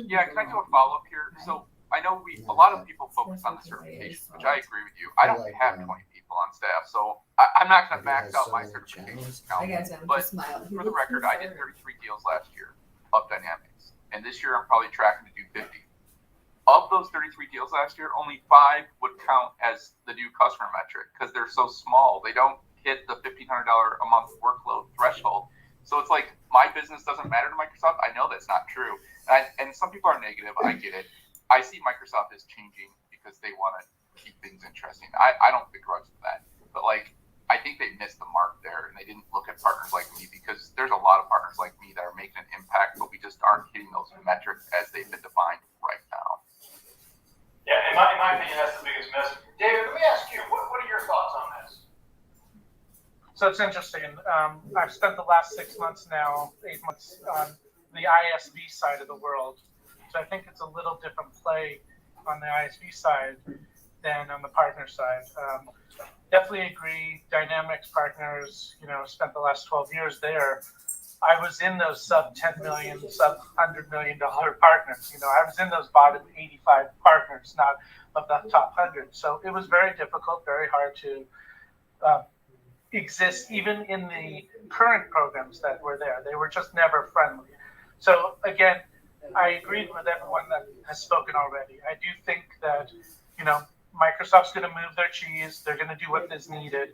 Speaker 5: Yeah, can I do a follow-up here? So I know a lot of people focus on the certifications, which I agree with you. I don't have 20 people on staff, so I'm not going to max out my certifications count. But for the record, I did 33 deals last year of Dynamics, and this year I'm probably tracking to do 50. Of those 33 deals last year, only 5 would count as the new customer metric because they're so small. They don't hit the $1,500 a month workload threshold. So it's like my business doesn't matter to Microsoft. I know that's not true. And some people are negative. I get it. I see Microsoft as changing because they want to keep things interesting. I don't begrudge that. But I think they missed the mark there and they didn't look at partners like me because there's a lot of partners like me that are making an impact, but we just aren't hitting those metrics as they've been defined right now.
Speaker 1: Yeah, in my opinion, that's the biggest miss. David, let me ask you, what are your thoughts on this?
Speaker 6: So it's interesting. I've spent the last 6 months now, 8 months on the ISV side of the world. So I think it's a little different play on the ISV side than on the partner side. Definitely agree. Dynamics partners, spent the last 12 years there. I was in those sub $10 million, sub $100 million partners. I was in those bottom 85 partners, not of the top 100. So it was very difficult, very hard to exist even in the current programs that were there. They were just never friendly. So again, I agreed with everyone that has spoken already. I do think that, Microsoft's going to move their cheese. They're going to do what is needed.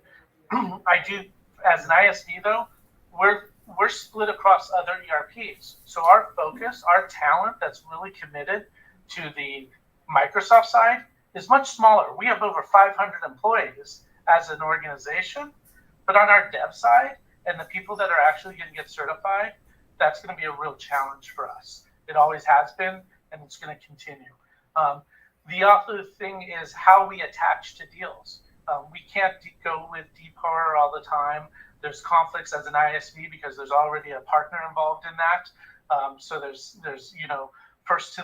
Speaker 6: I do, as an ISV though, we're split across other ERPs. So our focus, our talent that's really committed to the Microsoft side is much smaller. We have over 500 employees as an organization, but on our dev side and the people that are actually going to get certified, that's going to be a real challenge for us. It always has been, and it's going to continue. The other thing is how we attach to deals. We can't go with deep horror all the time. There's conflicts as an ISV because there's already a partner involved in that. So there's first to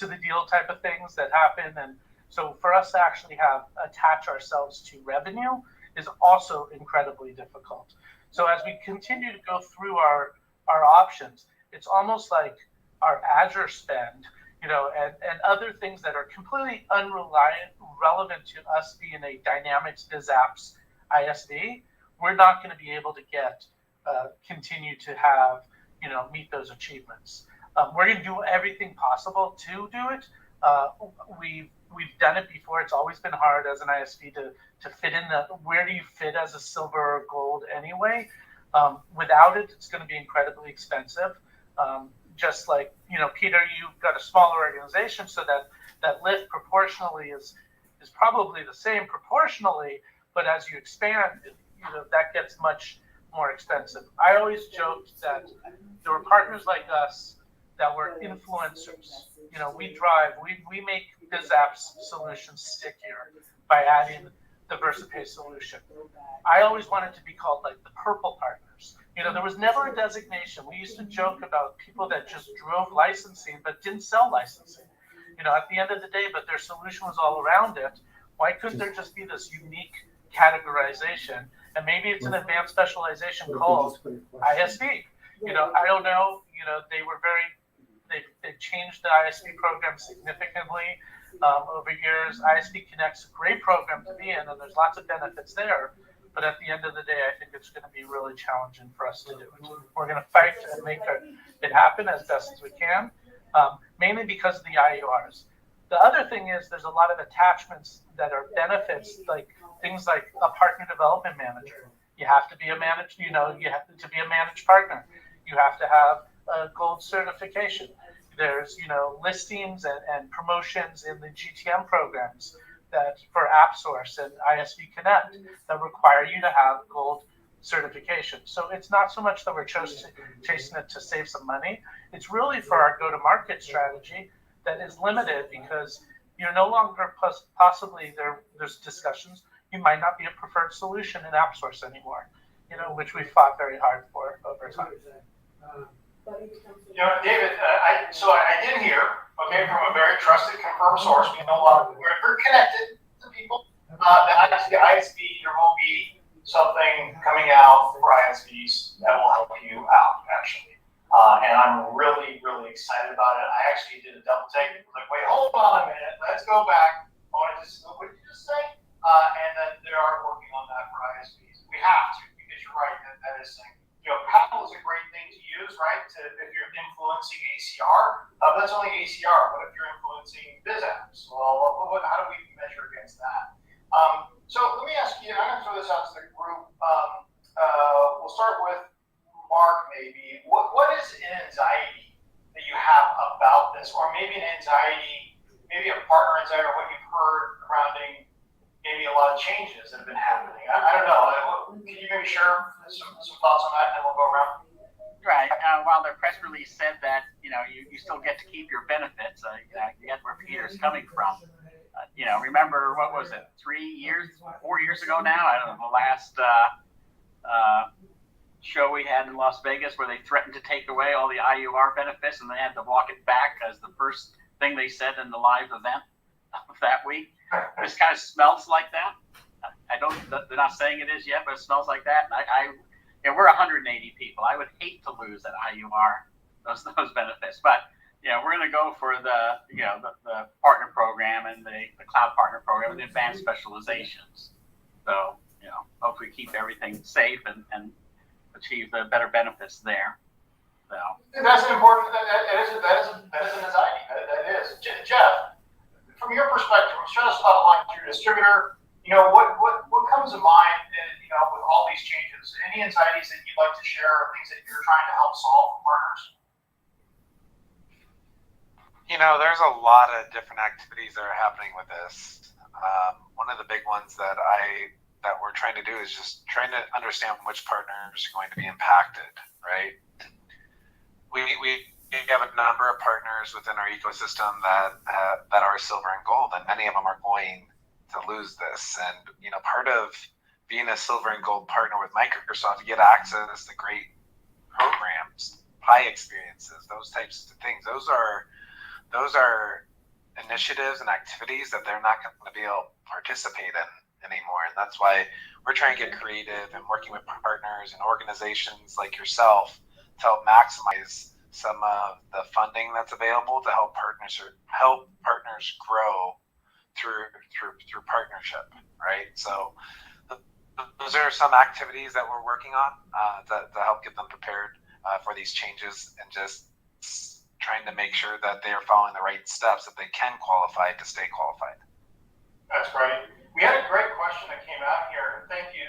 Speaker 6: the deal type of things that happen, and so for us to actually attach ourselves to revenue is also incredibly difficult. So as we continue to go through our options, it's almost like our Azure spend, and other things that are completely irrelevant to us being a Dynamics BizApps ISV. We're not going to be able to continue to have, meet those achievements. We're going to do everything possible to do it. We've done it before. It's always been hard as an ISV to fit in where do you fit as a silver or gold anyway? Without it, it's going to be incredibly expensive. Just like, Peter, you've got a smaller organization, so that lift proportionally is probably the same proportionally, but as you expand, that gets much more expensive. I always joked that there were partners like us that were influencers. We make BizApps solutions stickier by adding the VersaPay solution. I always wanted to be called like the purple partners. There was never a designation. We used to joke about people that just drove licensing but didn't sell licensing. At the end of the day, but their solution was all around it. Why couldn't there just be this unique categorization? And maybe it's an advanced specialization called ISV. I don't know. They've changed the ISV program significantly over years. ISV Connect's a great program to be in, and there's lots of benefits there. But at the end of the day, I think it's going to be really challenging for us to do it. We're going to fight and make it happen as best as we can, mainly because of the IURs. The other thing is there's a lot of attachments that are benefits, like things like a partner development manager. You have to be a managed, you have to be a managed partner. You have to have a gold certification. There's, listings and promotions in the GTM programs that for AppSource and ISV Connect that require you to have gold certification. So it's not so much that we're chasing it to save some money. It's really for our go-to-market strategy that is limited because you're no longer possibly there's discussions. You might not be a preferred solution in AppSource anymore, which we fought very hard for over time.
Speaker 1: David, I did hear, okay, from a very trusted, confirmed source, we know a lot of, we're connected to people, that the ISV, there will be something coming out for ISVs that will help you out, actually. And I'm really, really excited about it. I actually did a double take. Like, wait, hold on a minute. Let's go back. What did you just say? And then they are working on that for ISVs. We have to, because you're right, that is saying, Paddle is a great thing to use, right? If you're influencing ACR, that's only ACR. What if you're influencing BizApps? Well, how do we measure against that? So let me ask you, I'm going to throw this out to the group. We'll start with Mark, maybe. What is an anxiety that you have about this? Or maybe an anxiety, maybe a partner anxiety, or what you've heard surrounding maybe a lot of changes that have been happening. I don't know. Can you maybe share some thoughts on that, and then we'll go around?
Speaker 9: Right. While their press release said that, you still get to keep your benefits, you get where Peter's coming from. Remember, what was it, 4 years ago now? I don't know, the last show we had in Las Vegas where they threatened to take away all the IUR benefits and they had to walk it back as the first thing they said in the live event of that week. This kind of smells like that. They're not saying it is yet, but it smells like that. And we're 180 people. I would hate to lose that IUR, those benefits. But, we're going to go for the partner program and the cloud partner program and the advanced specializations. So, hopefully keep everything safe and achieve the better benefits there. So.
Speaker 1: That's an important, that is an anxiety. That is. Jeff, from your perspective, I'm sure that's a line through distributor. What comes to mind, with all these changes? Any anxieties that you'd like to share, or things that you're trying to help solve for partners?
Speaker 7: There's a lot of different activities that are happening with this. One of the big ones that we're trying to do is just trying to understand which partners are going to be impacted, right? We have a number of partners within our ecosystem that are silver and gold, and many of them are going to lose this. And part of being a silver and gold partner with Microsoft, you get access to great programs, Pi experiences, those types of things. Those are initiatives and activities that they're not going to be able to participate in anymore. And that's why we're trying to get creative and working with partners and organizations like yourself to help maximize some of the funding that's available to help partners grow through partnership, right? So those are some activities that we're working on to help get them prepared for these changes, and just trying to make sure that they are following the right steps that they can qualify to stay qualified.
Speaker 1: That's great. We had a great question that came out here. Thank you,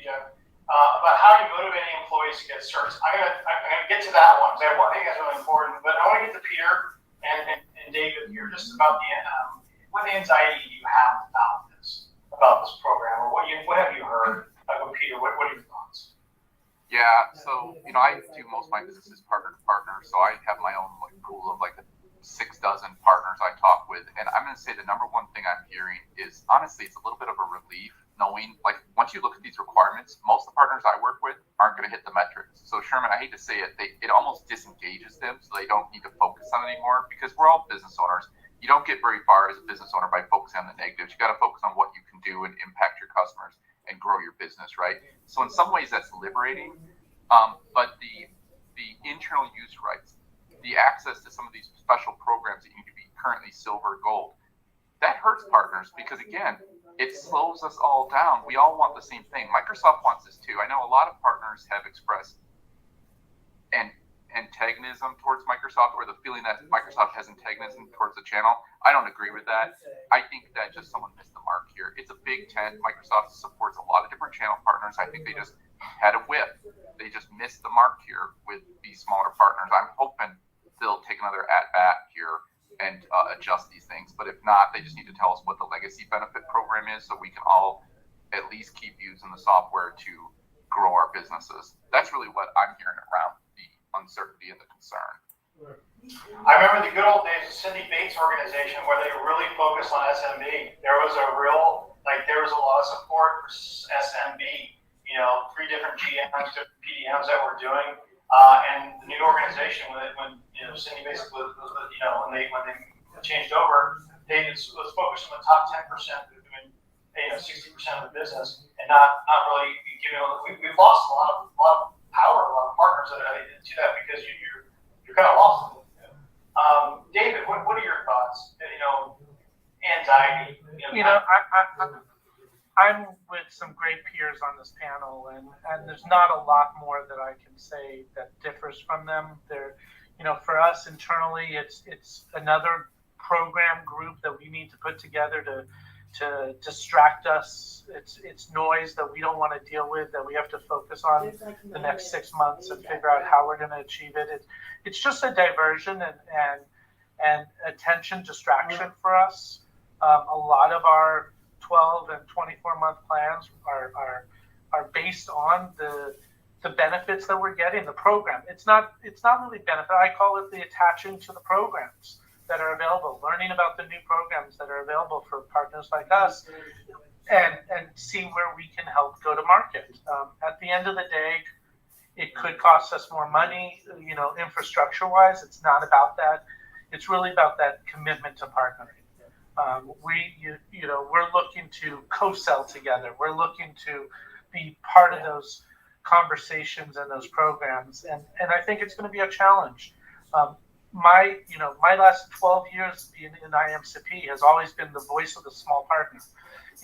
Speaker 1: Jeff. About how you motivating employees to get certs. I'm gonna get to that one because I think that's really important. But I want to get to Peter and David here just about what anxiety you have about this program, or what have you heard? Peter, what are your thoughts?
Speaker 5: Yeah, so I do most of my business partner to partner, so I have my own pool of 6 dozen partners I talk with, and I'm going to say the number one thing I'm hearing is, honestly, it's a little bit of a relief knowing, once you look at these requirements, most of the partners I work with aren't going to hit the metrics. So Sherman, I hate to say it, it almost disengages them, so they don't need to focus on it anymore, because we're all business owners. You don't get very far as a business owner by focusing on the negatives. You got to focus on what you can do and impact your customers and grow your business, right? So in some ways that's liberating, but the internal use rights, the access to some of these special programs that you need to be currently silver or gold, that hurts partners, because again, it slows us all down. We all want the same thing. Microsoft wants this too. I know a lot of partners have expressed and antagonism towards Microsoft, or the feeling that Microsoft has antagonism towards the channel. I don't agree with that. I think that just someone missed the mark here. It's a big tent. Microsoft supports a lot of different channel partners. I think they just had a whiff. They just missed the mark here with these smaller partners. I'm hoping they'll take another at-bat here and adjust these things. But if not, they just need to tell us what the legacy benefit program is so we can all at least keep using the software to grow our businesses. That's really what I'm hearing around the uncertainty and the concern.
Speaker 1: I remember the good old days of Cindy Bates' organization where they really focused on SMB. There was a real, there was a lot of support for SMB, 3 different GMs, different PDMs that we're doing. And the new organization, when Cindy basically, when they changed over, they was focused on the top 10% who are doing 60% of the business, and not really giving. We've lost a lot of power, a lot of partners that to that because you're kind of lost. David, what are your thoughts? Anxiety.
Speaker 6: I'm with some great peers on this panel, and there's not a lot more that I can say that differs from them. For us internally, it's another program group that we need to put together to distract us. It's noise that we don't want to deal with, that we have to focus on the next 6 months and figure out how we're going to achieve it. It's just a diversion and attention distraction for us. A lot of our 12 and 24-month plans are based on the benefits that we're getting, the program. It's not really benefit. I call it the attaching to the programs that are available, learning about the new programs that are available for partners like us, and see where we can help go to market. At the end of the day, it could cost us more money, infrastructure-wise. It's not about that. It's really about that commitment to partnering. We're looking to co-sell together. We're looking to be part of those conversations and those programs, and I think it's going to be a challenge. My last 12 years being in IMCP has always been the voice of the small partner.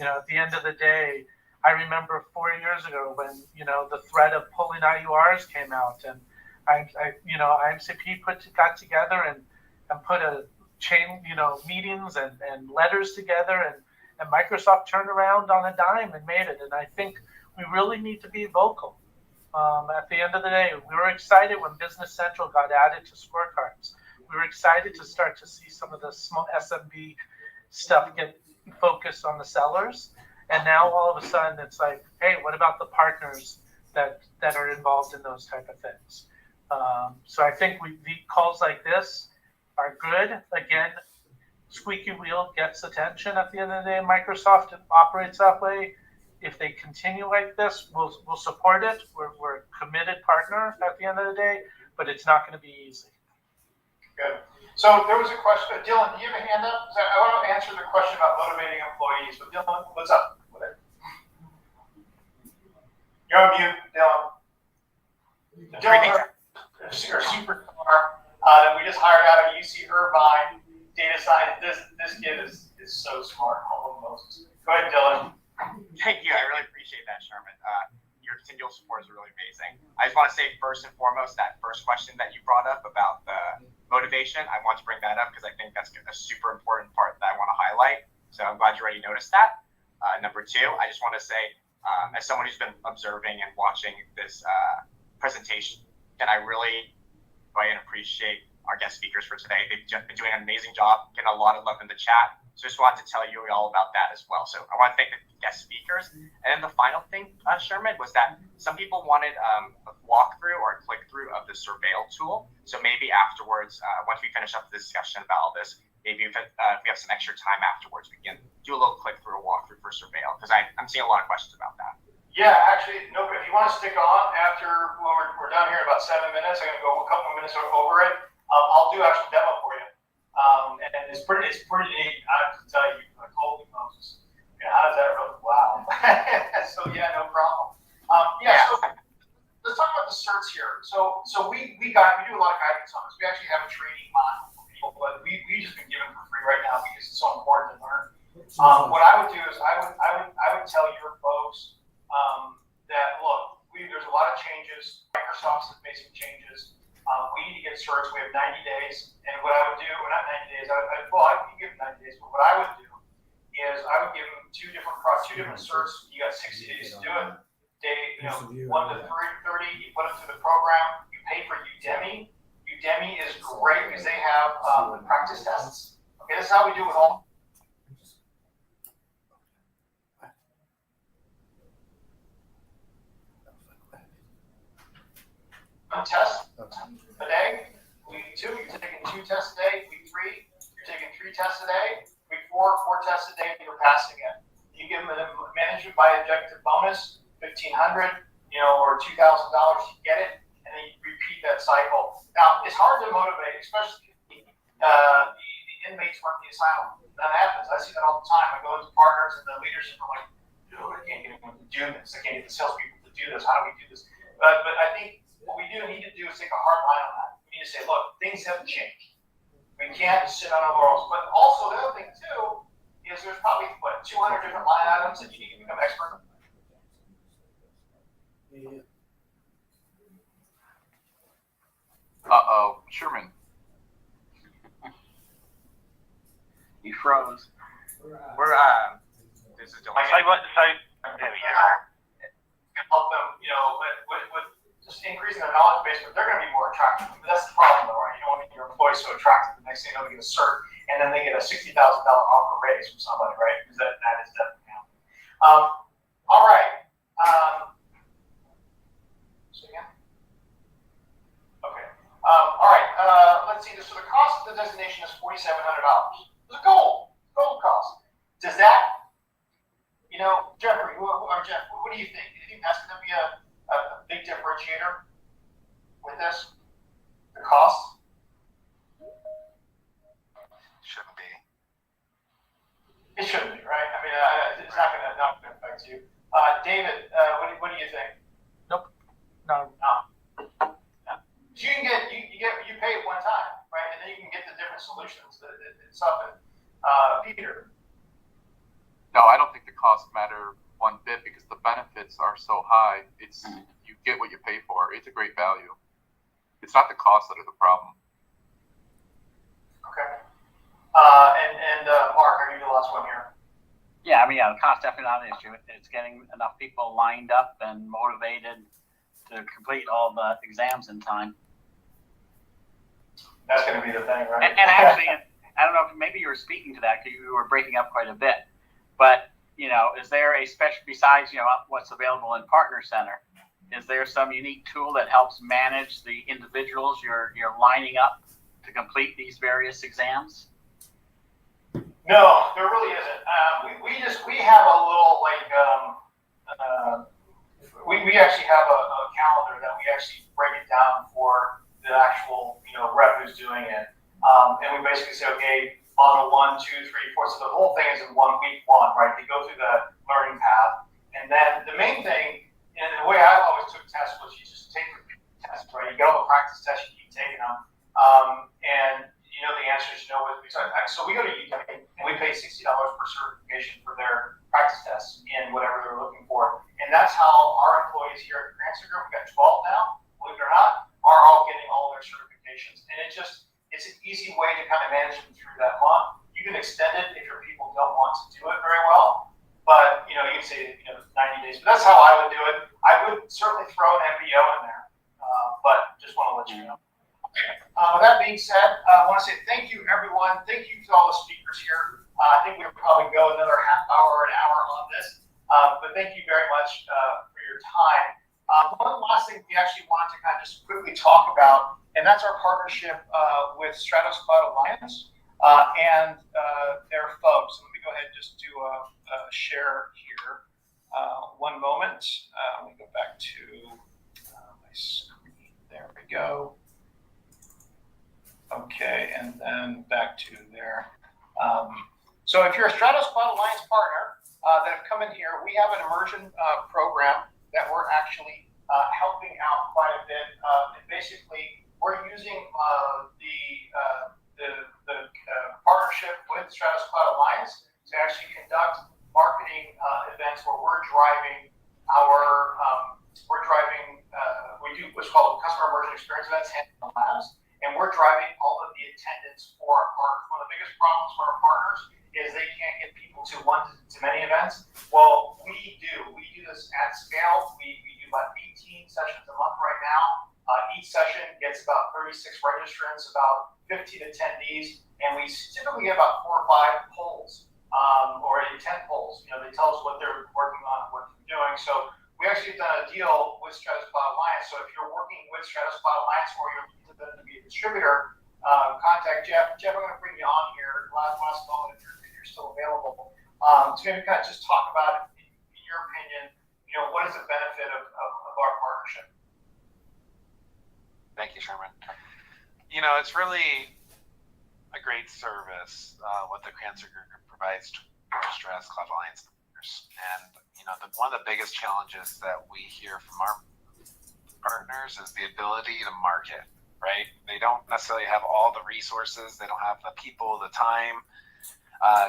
Speaker 6: At the end of the day, I remember 4 years ago when the threat of pulling IURs came out, and IMCP got together and put a chain, meetings and letters together, and Microsoft turned around on a dime and made it. And I think we really need to be vocal. At the end of the day, we were excited when Business Central got added to scorecards. We were excited to start to see some of the small SMB stuff get focused on the sellers. And now all of a sudden it's like, hey, what about the partners that are involved in those type of things? So I think the calls like this are good. Again, squeaky wheel gets attention at the end of the day. Microsoft operates that way. If they continue like this, we'll support it. We're a committed partner at the end of the day, but it's not going to be easy.
Speaker 1: Good. So there was a question. Dylan, do you have a hand up? I want to answer the question about motivating employees. But Dylan, what's up? You're on mute, Dylan. Dylan, our superstar that we just hired out of UC Irvine, data science. This kid is so smart. Holy Moses. Go ahead, Dylan.
Speaker 10: Thank you. I really appreciate that, Sherman. Your continual support is really amazing. I just want to say first and foremost, that first question that you brought up about the motivation, I want to bring that up because I think that's a super important part that I want to highlight. So I'm glad you already noticed that. Number two, I just want to say, as someone who's been observing and watching this presentation, and I really enjoy and appreciate our guest speakers for today. They've been doing an amazing job, getting a lot of love in the chat. So just wanted to tell you all about that as well. So I want to thank the guest speakers. And then the final thing, Sherman, was that some people wanted a walkthrough or a click-through of the Surveil tool. So maybe afterwards, once we finish up the discussion about all this, maybe if we have some extra time afterwards, we can do a little click-through or walkthrough for Surveil, because I'm seeing a lot of questions about that.
Speaker 1: Yeah, actually, no, if you want to stick on after we're done here in about 7 minutes, I'm going to go a couple of minutes over it. I'll do actual demo for you. And it's pretty neat. I have to tell you, like, holy Moses. How does that really? Wow. So yeah, no problem. So let's talk about the certs here. So we do a lot of guidance on this. We actually have a training module for people, but we just been given for free right now because it's so important to learn. What I would do is I would tell your folks that look, there's a lot of changes. Microsoft's made some changes. We need to get certs. We have 90 days. And what I would do, well, not 90 days, I can give them 90 days, but what I would do is I would give them two different certs. You got 60 days to do it. Day, 1 to 30, you put them through the program. You pay for Udemy. Udemy is great because they have the practice tests. Okay, this is how we do it all. One test a day. Week 2, you're taking 2 tests a day. Week 3, you're taking 3 tests a day. Week 4, 4 tests a day, and you're passing it. You give them a management by objective bonus, $1,500, or $2,000 to get it, and then you repeat that cycle. Now, it's hard to motivate, especially the inmates run the asylum. That happens. I see that all the time. I go into partners, and the leadership are like, I can't get anyone to do this. I can't get the salespeople to do this. How do we do this? But I think what we need to do is take a hard line on that. We need to say, look, things have changed. We can't sit on our laurels. But also, the other thing, too, is there's probably, 200 different line items that you need to become expert in.
Speaker 5: Uh-oh, Sherman.
Speaker 9: You froze.
Speaker 10: We're this is Dylan.
Speaker 8: There we go.
Speaker 1: Help them, with just increasing their knowledge base, but they're going to be more attractive. But that's the problem, though, right? You don't want your employees so attractive. The next thing you know, they get a cert, and then they get a $60,000 offer raise from somebody, right? Because that is definitely happening. All right. Say again? Okay. All right. Let's see. So the cost of the designation is $4,700. It's a gold cost. Does that, Jeffrey, Jeff, what do you think? Do you think that's going to be a big differentiator with this? The cost?
Speaker 7: Shouldn't be.
Speaker 1: It shouldn't be, right? I mean, it's not going to affect you. David, what do you think?
Speaker 6: Nope. No.
Speaker 1: You can you pay it one time, right? And then you can get the different solutions. It's up in Peter.
Speaker 5: No, I don't think the costs matter one bit because the benefits are so high. It's you get what you pay for. It's a great value. It's not the costs that are the problem.
Speaker 1: Okay. And Mark, are you the last one here?
Speaker 9: Yeah, the cost definitely not an issue. It's getting enough people lined up and motivated to complete all the exams in time.
Speaker 1: That's going to be the thing, right?
Speaker 9: And actually, I don't know if maybe you were speaking to that because you were breaking up quite a bit. But, is there a special, besides, what's available in Partner Center, is there some unique tool that helps manage the individuals you're lining up to complete these various exams?
Speaker 1: No, there really isn't. We have a little we actually have a calendar that we actually break it down for the actual rep who's doing it, and we basically say, okay, module 1, 2, 3, 4. So the whole thing is in week 1, right? They go through the learning path, and then the main thing, and the way I always took tests was you just take the test, right? You get all the practice tests, you keep taking them, and the answers, so we go to Udemy and we pay $60 per certification for their practice tests in whatever they're looking for. And that's how our employees here at the Crancer Group, we've got 12 now, believe it or not, are all getting all their certifications. And it's an easy way to kind of manage them through that month. You can extend it if your people don't want to do it very well. But, you can say, 90 days. But that's how I would do it. I would certainly throw an MBO in there, but just want to let you know. With that being said, I want to say thank you, everyone. Thank you to all the speakers here. I think we'll probably go another half hour, an hour on this. But thank you very much for your time. One last thing we actually wanted to kind of just quickly talk about, and that's our partnership with Stratos Cloud Alliance and their folks. Let me go ahead and just do a share here. One moment. Let me go back to my screen. There we go. Okay, and then back to there. So if you're a Stratos Cloud Alliance partner that have come in here, we have an immersion program that we're actually helping out quite a bit. And basically, we're using the partnership with Stratos Cloud Alliance to actually conduct marketing events where we're driving we do what's called customer immersion experience events, driving all of the attendance for our partners. One of the biggest problems for our partners is they can't get people to one-to-many events. Well, we do. We do this at scale. We do about 18 sessions a month right now. Each session gets about 36 registrants, about 15 attendees, and we typically get about 4 or 5 polls, or intent polls. You know, they tell us what they're working on, what they're doing. So we actually have done a deal with Stratusbot Alliance. So if you're working with Stratusbot Alliance or you're looking for them to be a distributor, contact Jeff. Jeff, I'm going to bring you on here last moment if you're still available. To maybe kind of just talk about, in your opinion, you know, what is the benefit of our partnership?
Speaker 7: Thank you, Sherman. You know, it's really a great service, what the Crancer Group provides to our Stratus Club Alliance members. And, you know, one of the biggest challenges that we hear from our partners is the ability to market, right? They don't necessarily have all the resources. They don't have the people, the time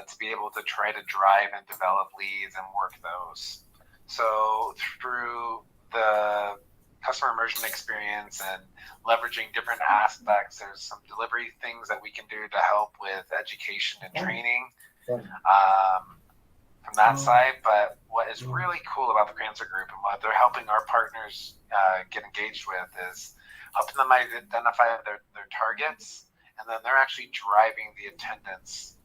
Speaker 7: to be able to try to drive and develop leads and work those. So through the customer immersion experience and leveraging different aspects, there's some delivery things that we can do to help with education and training from that side. But what is really cool about the Crancer Group and what they're helping our partners get engaged with is helping them identify their targets, and then they're actually driving the attendance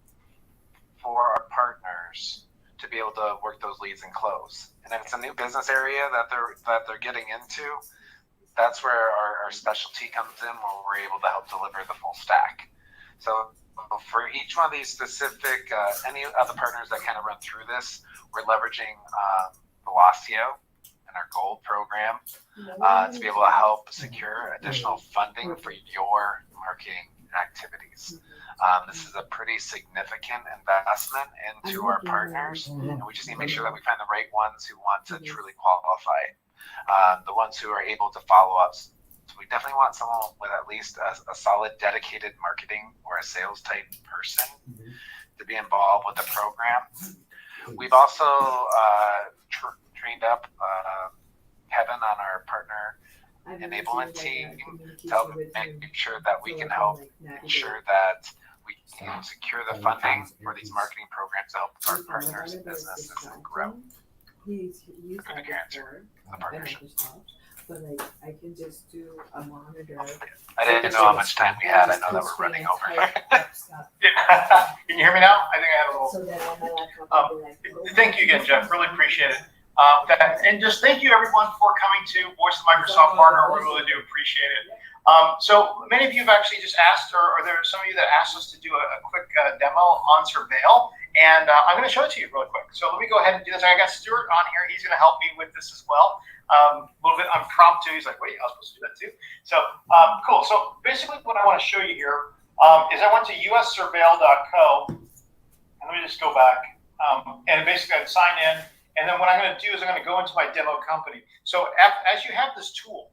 Speaker 7: for our partners to be able to work those leads and close. And if it's a new business area that they're getting into, that's where our specialty comes in, where we're able to help deliver the full stack. So for each one of these specific, any other partners that kind of run through this, we're leveraging Velocio and our Gold program to be able to help secure additional funding for your marketing activities. This is a pretty significant investment into our partners, and we just need to make sure that we find the right ones who want to truly qualify, the ones who are able to follow up. So we definitely want someone with at least a solid dedicated marketing or a sales type person to be involved with the program. We've also trained up Kevin on our partner enablement team to help make sure that we can help ensure that we can secure the funding for these marketing programs to help our partners and businesses grow.
Speaker 2: He's used
Speaker 7: For the Crancer, the partnership.
Speaker 2: but like I can just do a monitor.
Speaker 7: I didn't know how much time we had. I know that we're running over.
Speaker 1: Can you hear me now? I think I had a little.
Speaker 2: So that on my laptop, I'll be like, oh.
Speaker 1: Thank you again, Jeff. Really appreciate it. And just thank you everyone for coming to Voice of Microsoft Partner. We really do appreciate it. So many of you have actually just asked, or there are some of you that asked us to do a quick demo on Surveil, and I'm going to show it to you really quick. So let me go ahead and do this. I got Stuart on here. He's going to help me with this as well. A little bit impromptu. He's like, wait, I was supposed to do that too. So cool. So basically what I want to show you here is I went to ussurveil.co, and let me just go back. And basically I'd sign in. And then what I'm going to do is I'm going to go into my demo company. So as you have this tool,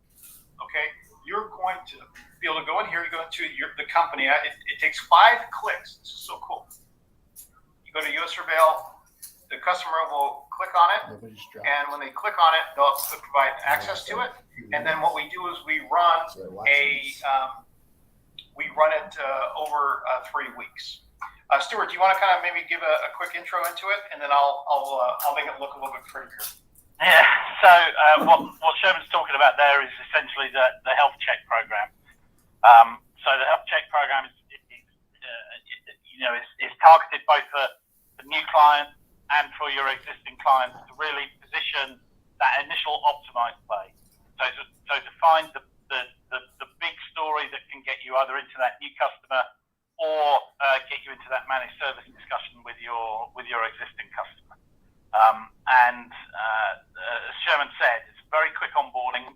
Speaker 1: okay, you're going to be able to go in here, you go into the company. It takes 5 clicks. This is so cool. You go to US Surveil, the customer will click on it, and when they click on it, they'll provide access to it. And then what we do is we run over 3 weeks. Stuart, do you want to kind of maybe give a quick intro into it, and then I'll make it look a little bit prettier.
Speaker 8: Yeah. So what Sherman's talking about there is essentially the health check program. So the health check program is targeted both for new clients and for your existing clients to really position that initial optimized play. So to find the big story that can get you either into that new customer or get you into that managed service discussion with your existing customer. And as Sherman said, it's very quick onboarding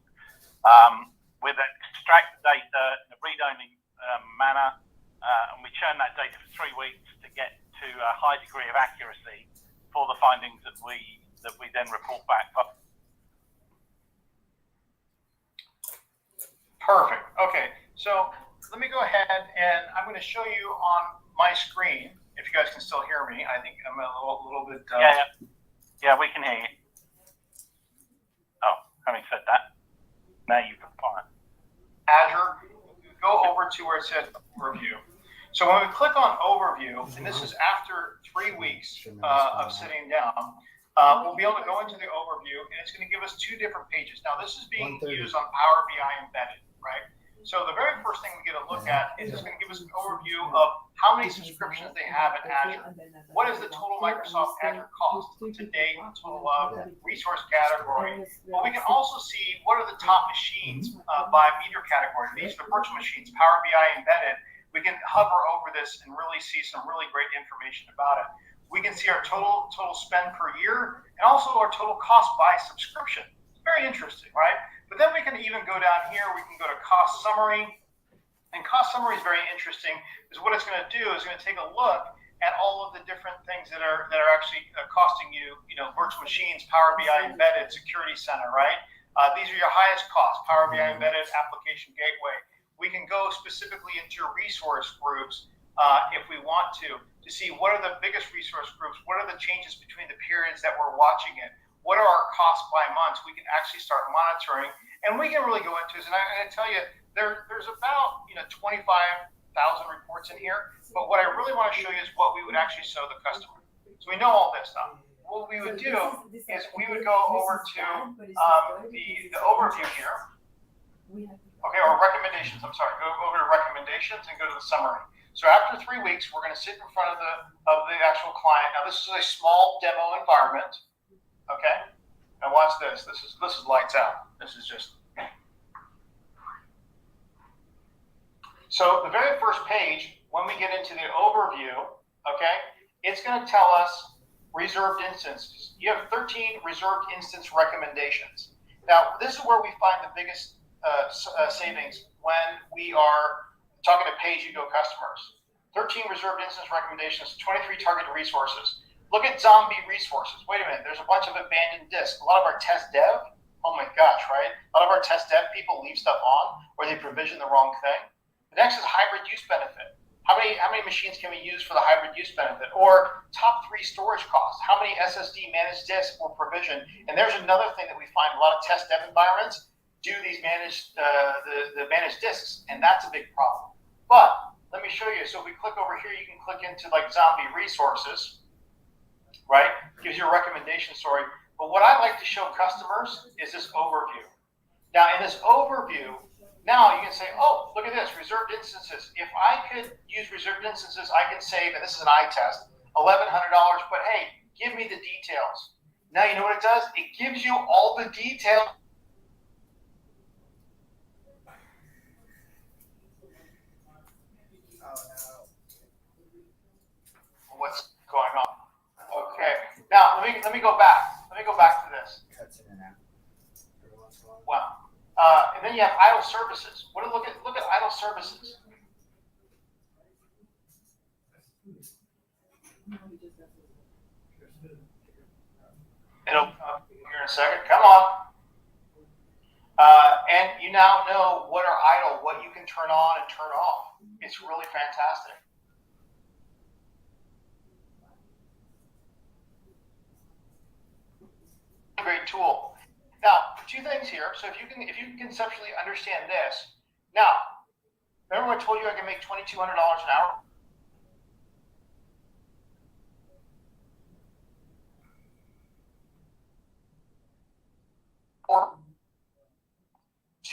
Speaker 8: with extract the data in a read-only manner, and we churn that data for 3 weeks to get to a high degree of accuracy for the findings that we then report back.
Speaker 1: Perfect. Okay, so let me go ahead and I'm going to show you on my screen, if you guys can still hear me. I think I'm a little bit...
Speaker 8: Yeah, we can hear you. Oh, having said that, now you've got fine.
Speaker 1: Azure, go over to where it says overview. So when we click on overview, and this is after 3 weeks of sitting down, we'll be able to go into the overview, and it's going to give us 2 different pages. Now, this is being used on Power BI embedded, right? So the very first thing we get a look at is it's going to give us an overview of how many subscriptions they have in Azure. What is the total Microsoft Azure cost to date, total resource category. But we can also see what are the top machines by meter category. These are the virtual machines, Power BI embedded. We can hover over this and really see some really great information about it. We can see our total spend per year and also our total cost by subscription. It's very interesting, right? But then we can even go down here. We can go to cost summary, and cost summary is very interesting because what it's going to do is going to take a look at all of the different things that are actually costing you. You know, virtual machines, Power BI embedded, security center, right? These are your highest costs. Power BI embedded, application gateway. We can go specifically into resource groups if we want to see what are the biggest resource groups, what are the changes between the periods that we're watching it, what are our costs by months. We can actually start monitoring, and we can really go into this. And I tell you, there's about 25,000 reports in here, but what I really want to show you is what we would actually show the customer. So we know all this stuff. What we would do is we would go over to the overview here. Okay, or recommendations. I'm sorry. Go over to recommendations and go to the summary. So after 3 weeks, we're going to sit in front of the actual client. Now this is a small demo environment. Okay, and watch this. This is lights out. This is just. So the very first page, when we get into the overview, okay, it's going to tell us reserved instances. You have 13 reserved instance recommendations. Now this is where we find the biggest savings when we are talking to pay-as-you-go customers. 13 reserved instance recommendations, 23 targeted resources. Look at zombie resources. Wait a minute, there's a bunch of abandoned disks. A lot of our test dev, oh my gosh, right? A lot of our test dev people leave stuff on or they provision the wrong thing. The next is hybrid use benefit. How many machines can we use for the hybrid use benefit? Or top 3 storage costs. How many SSD managed disks were provisioned? And there's another thing that we find a lot of test dev environments do these managed the managed disks, and that's a big problem. But let me show you. So if we click over here, you can click into like zombie resources, right? Gives you a recommendation story. But what I like to show customers is this overview. Now in this overview, now you can say, oh, look at this, reserved instances. If I could use reserved instances, I can save, and this is an eye test, $1,100, but hey, give me the details. Now you know what it does? It gives you all the details. What's going on? Okay. Now let me go back. Let me go back to this.
Speaker 3: Cuts in and out.
Speaker 1: Wow. And then you have idle services. Look at idle services. It'll come here in a second. Come on. And you now know what are idle, what you can turn on and turn off. It's really fantastic. Great tool. Now, 2 things here. So if you can conceptually understand this. Now, remember I told you I can make $2,200 an hour? Or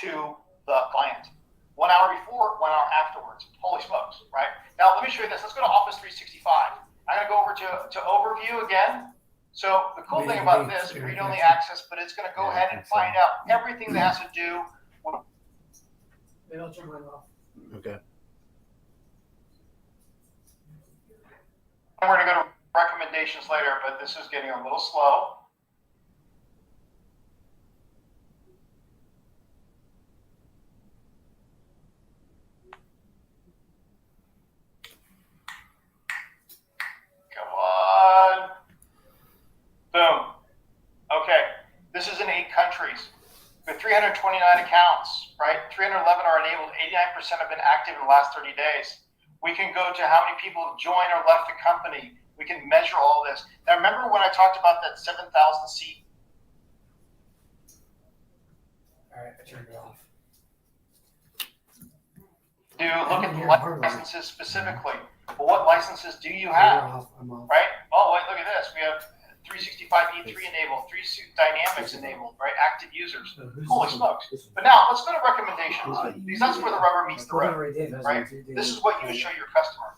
Speaker 1: to the client. 1 hour before, 1 hour afterwards. Holy smokes, right? Now, let me show you this. Let's go to Office 365. I'm going to go over to Overview again. So the cool thing about this, read-only access, but it's going to go ahead and find out everything that has to do with.
Speaker 4: Maybe I'll turn mine off.
Speaker 3: Okay.
Speaker 1: And we're going to go to recommendations later, but this is getting a little slow. Come on. Boom. Okay. This is in 8 countries with 329 accounts, right? 311 are enabled. 89% have been active in the last 30 days. We can go to how many people have joined or left the company. We can measure all this. Now, remember when I talked about that 7,000 seat?
Speaker 4: All right, I turned it off.
Speaker 1: Do look at the licenses specifically. Well, what licenses do you have? Right? Oh, wait, look at this. We have 365 E3 enabled, 3 Dynamics enabled, right? Active users. Holy smokes. But now let's go to recommendations, because that's where the rubber meets the road, right? This is what you would show your customer.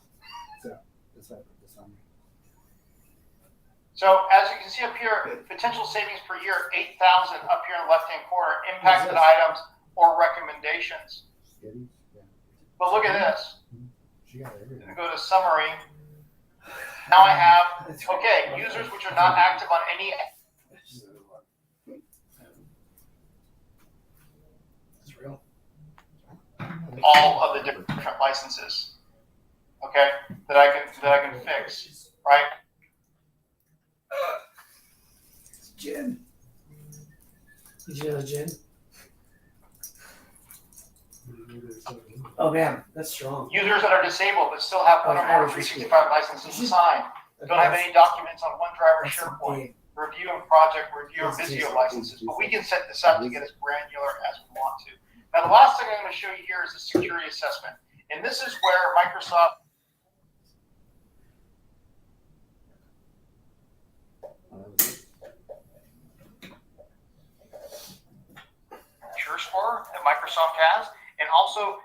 Speaker 1: So as you can see up here, potential savings per year, 8,000 up here in the left-hand corner, impacted items or recommendations. But look at this. Go to summary. Now I have, okay, users which are not active on any.
Speaker 4: It's real.
Speaker 1: All of the different licenses, okay, that I can fix, right?
Speaker 4: It's gin. Did you know it's gin? Oh man, that's strong.
Speaker 1: Users that are disabled but still have one or more 365 licenses assigned, don't have any documents on OneDrive or SharePoint, review and project review of Visio licenses, but we can set this up to get as granular as we want to. Now the last thing I'm going to show you here is the security assessment, and this is where Microsoft Secure Score that Microsoft has, and also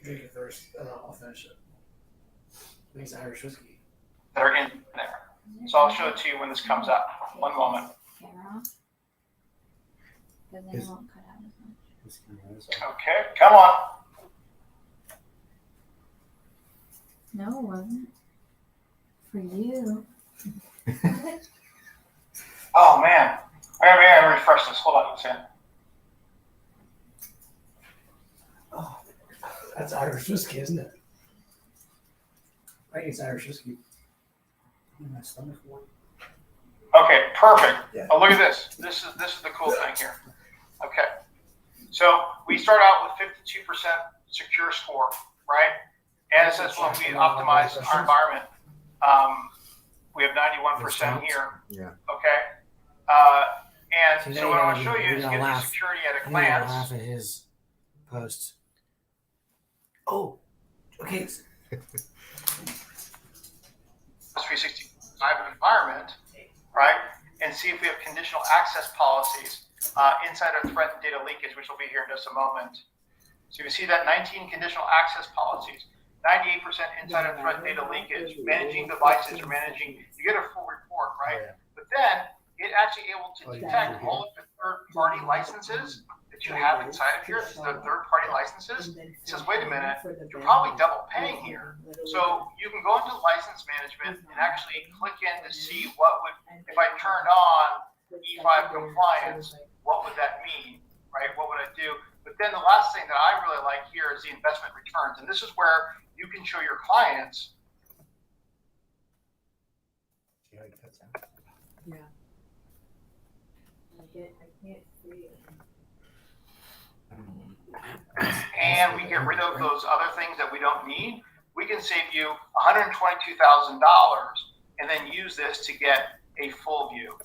Speaker 4: Drink it first, I'll finish it. Makes Irish whiskey.
Speaker 1: that are in there. So I'll show it to you when this comes up. One moment. Okay, come on.
Speaker 11: No, it wasn't. For you.
Speaker 1: Oh man. I gotta refresh this. Hold on a second.
Speaker 4: Oh, that's Irish whiskey, isn't it? I think it's Irish whiskey. My stomach.
Speaker 1: Okay, perfect.
Speaker 4: Yeah.
Speaker 1: Oh, look at this. This is the cool thing here. Okay. So we start out with 52% secure score, right? And it says when we optimize our environment, we have 91% here.
Speaker 3: Yeah.
Speaker 1: Okay. And so what I want to show you is give you security at a glance.
Speaker 4: Laugh at his posts. Oh, okay.
Speaker 1: 365 environment, right? And see if we have conditional access policies inside our threat and data leakage, which will be here in just a moment. So you see that 19 conditional access policies, 98% insider threat data leakage, managing devices or managing, you get a full report, right? But then it actually able to detect all of the third-party licenses that you have inside of here. These are the third-party licenses. It says, wait a minute, you're probably double paying here. So you can go into license management and actually click in to see what would, if I turned on E5 compliance, what would that mean, right? What would I do? But then the last thing that I really like here is the investment returns. And this is where you can show your clients.
Speaker 2: Yeah. I can't see it.
Speaker 1: And we get rid of those other things that we don't need. We can save you $122,000 and then use this to get a full view.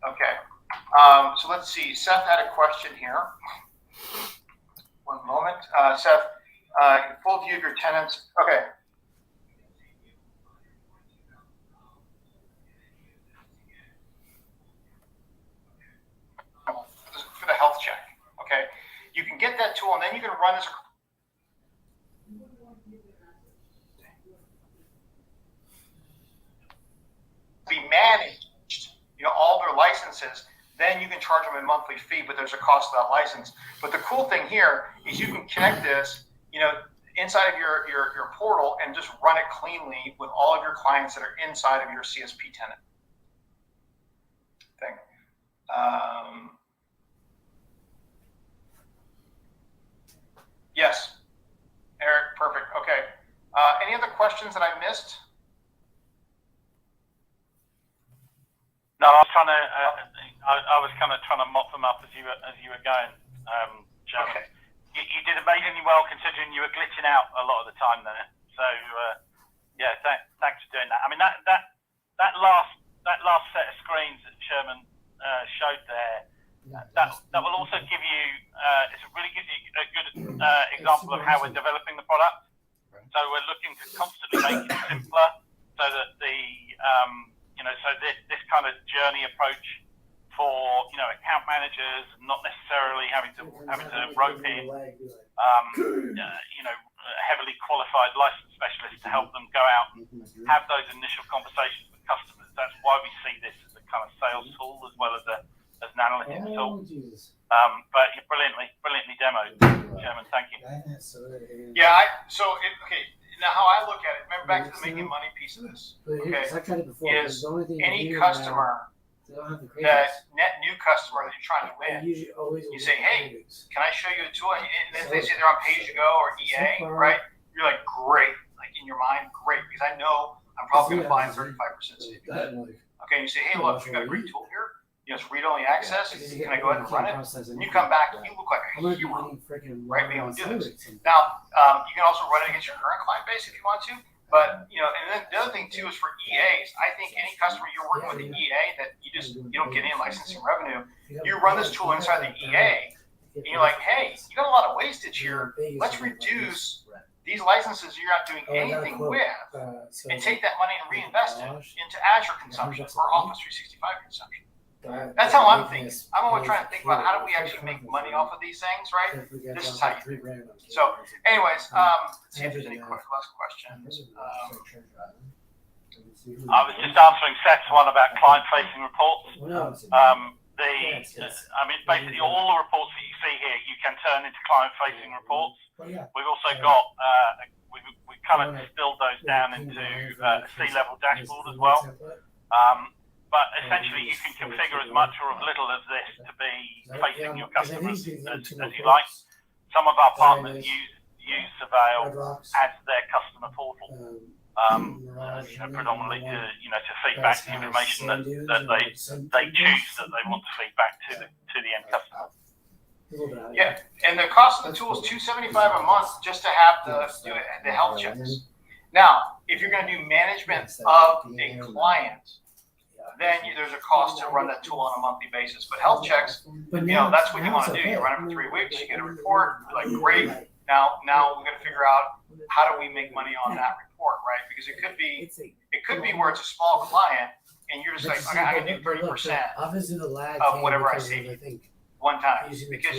Speaker 1: Okay. So let's see. Seth had a question here. One moment. Seth, full view of your tenants. Okay. For the health check. Okay. You can get that tool and then you can run this. Be managed, all their licenses, then you can charge them a monthly fee, but there's a cost to that license. But the cool thing here is you can connect this, inside of your portal and just run it cleanly with all of your clients that are inside of your CSP tenant thing. Yes, Eric, perfect. Okay. Any other questions that I missed?
Speaker 8: No, I was kind of trying to mop them up as you were going, Chairman.
Speaker 1: Okay.
Speaker 8: You did amazingly well considering you were glitching out a lot of the time there. So yeah, thanks for doing that. I mean that last set of screens that Sherman showed there, that will also give you give you a good example of how we're developing the product. So we're looking to constantly make it simpler, so that this kind of journey approach for account managers, not necessarily having to rope in heavily qualified license specialists to help them go out and have those initial conversations with customers. That's why we see this as a kind of sales tool as well as an analytics tool. But you're brilliantly demoed, Chairman. Thank you.
Speaker 1: Yeah. Now, how I look at it, remember back to the making money piece of this. Okay, is any customer, that net new customer that you're trying to win, you say, hey, can I show you a tool? And if they say they're on pay as you go or EA, right? You're like, great. Like in your mind, great, because I know I'm probably going to find 35% savings. Okay, you say, hey, look, you got a great tool here. It's read-only access. Can I go ahead and run it? And you come back, you look like a hero, right? Being able to do this. Now, you can also run it against your current client base if you want to. But and then the other thing too is for EAs. I think any customer you're working with an EA that you don't get any licensing revenue, you run this tool inside the EA, and you're like, hey, you got a lot of wastage here. Let's reduce these licenses you're not doing anything with, and take that money and reinvest it into Azure consumption or Office 365 consumption. That's how I'm thinking. I'm always trying to think about how do we actually make money off of these things, right? This is how you do it. So, anyways, let's see if there's any last questions.
Speaker 8: I was just answering Seth's one about client-facing reports. Basically all the reports that you see here, you can turn into client-facing reports. We've also got, we've kind of distilled those down into a C-level dashboard as well. But essentially, you can configure as much or as little as this to be facing your customers as you like. Some of our partners use Surveil as their customer portal, predominantly to feed back the information that they choose that they want to feed back to the end customer.
Speaker 1: Yeah, and the cost of the tool is $275 a month just to have the health checks. Now, if you're going to do management of a client, then there's a cost to run that tool on a monthly basis. But health checks, that's what you want to do. You run it for 3 weeks, you get a report, you're like, great. Now we're going to figure out how do we make money on that report, right? Because it could be where it's a small client, and you're just like, I can do 30% of whatever I save one time, because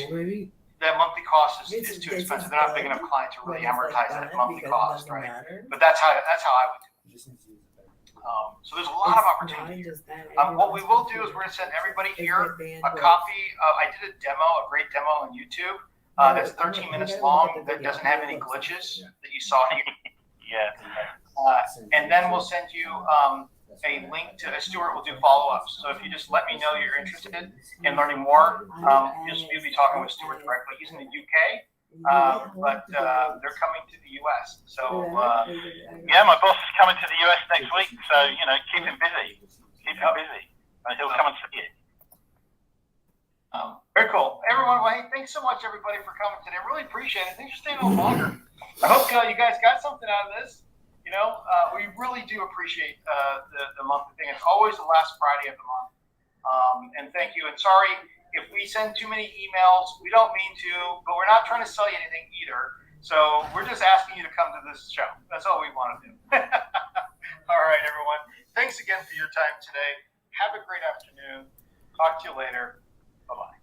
Speaker 1: that monthly cost is too expensive. They're not big enough client to really amortize that monthly cost, right? But that's how I would do it. So there's a lot of opportunity here. What we will do is we're going to send everybody here a copy of, I did a great demo on YouTube. That's 13 minutes long. That doesn't have any glitches that you saw here. And then we'll send you a link to, Stuart will do follow-ups. So if you just let me know you're interested in learning more, you'll be talking with Stuart directly. He's in the UK. But they're coming to the U.S. So
Speaker 8: my boss is coming to the U.S. next week. So keep him busy. And he'll come and see you.
Speaker 1: Very cool, everyone. Well, hey, thanks so much, everybody, for coming today. Really appreciate it. Thanks for staying a little longer. I hope you guys got something out of this. We really do appreciate the monthly thing. It's always the last Friday of the month. And thank you. And sorry if we send too many emails. We don't mean to, but we're not trying to sell you anything either. So we're just asking you to come to this show. That's all we want to do. All right, everyone. Thanks again for your time today. Have a great afternoon. Talk to you later. Bye-bye.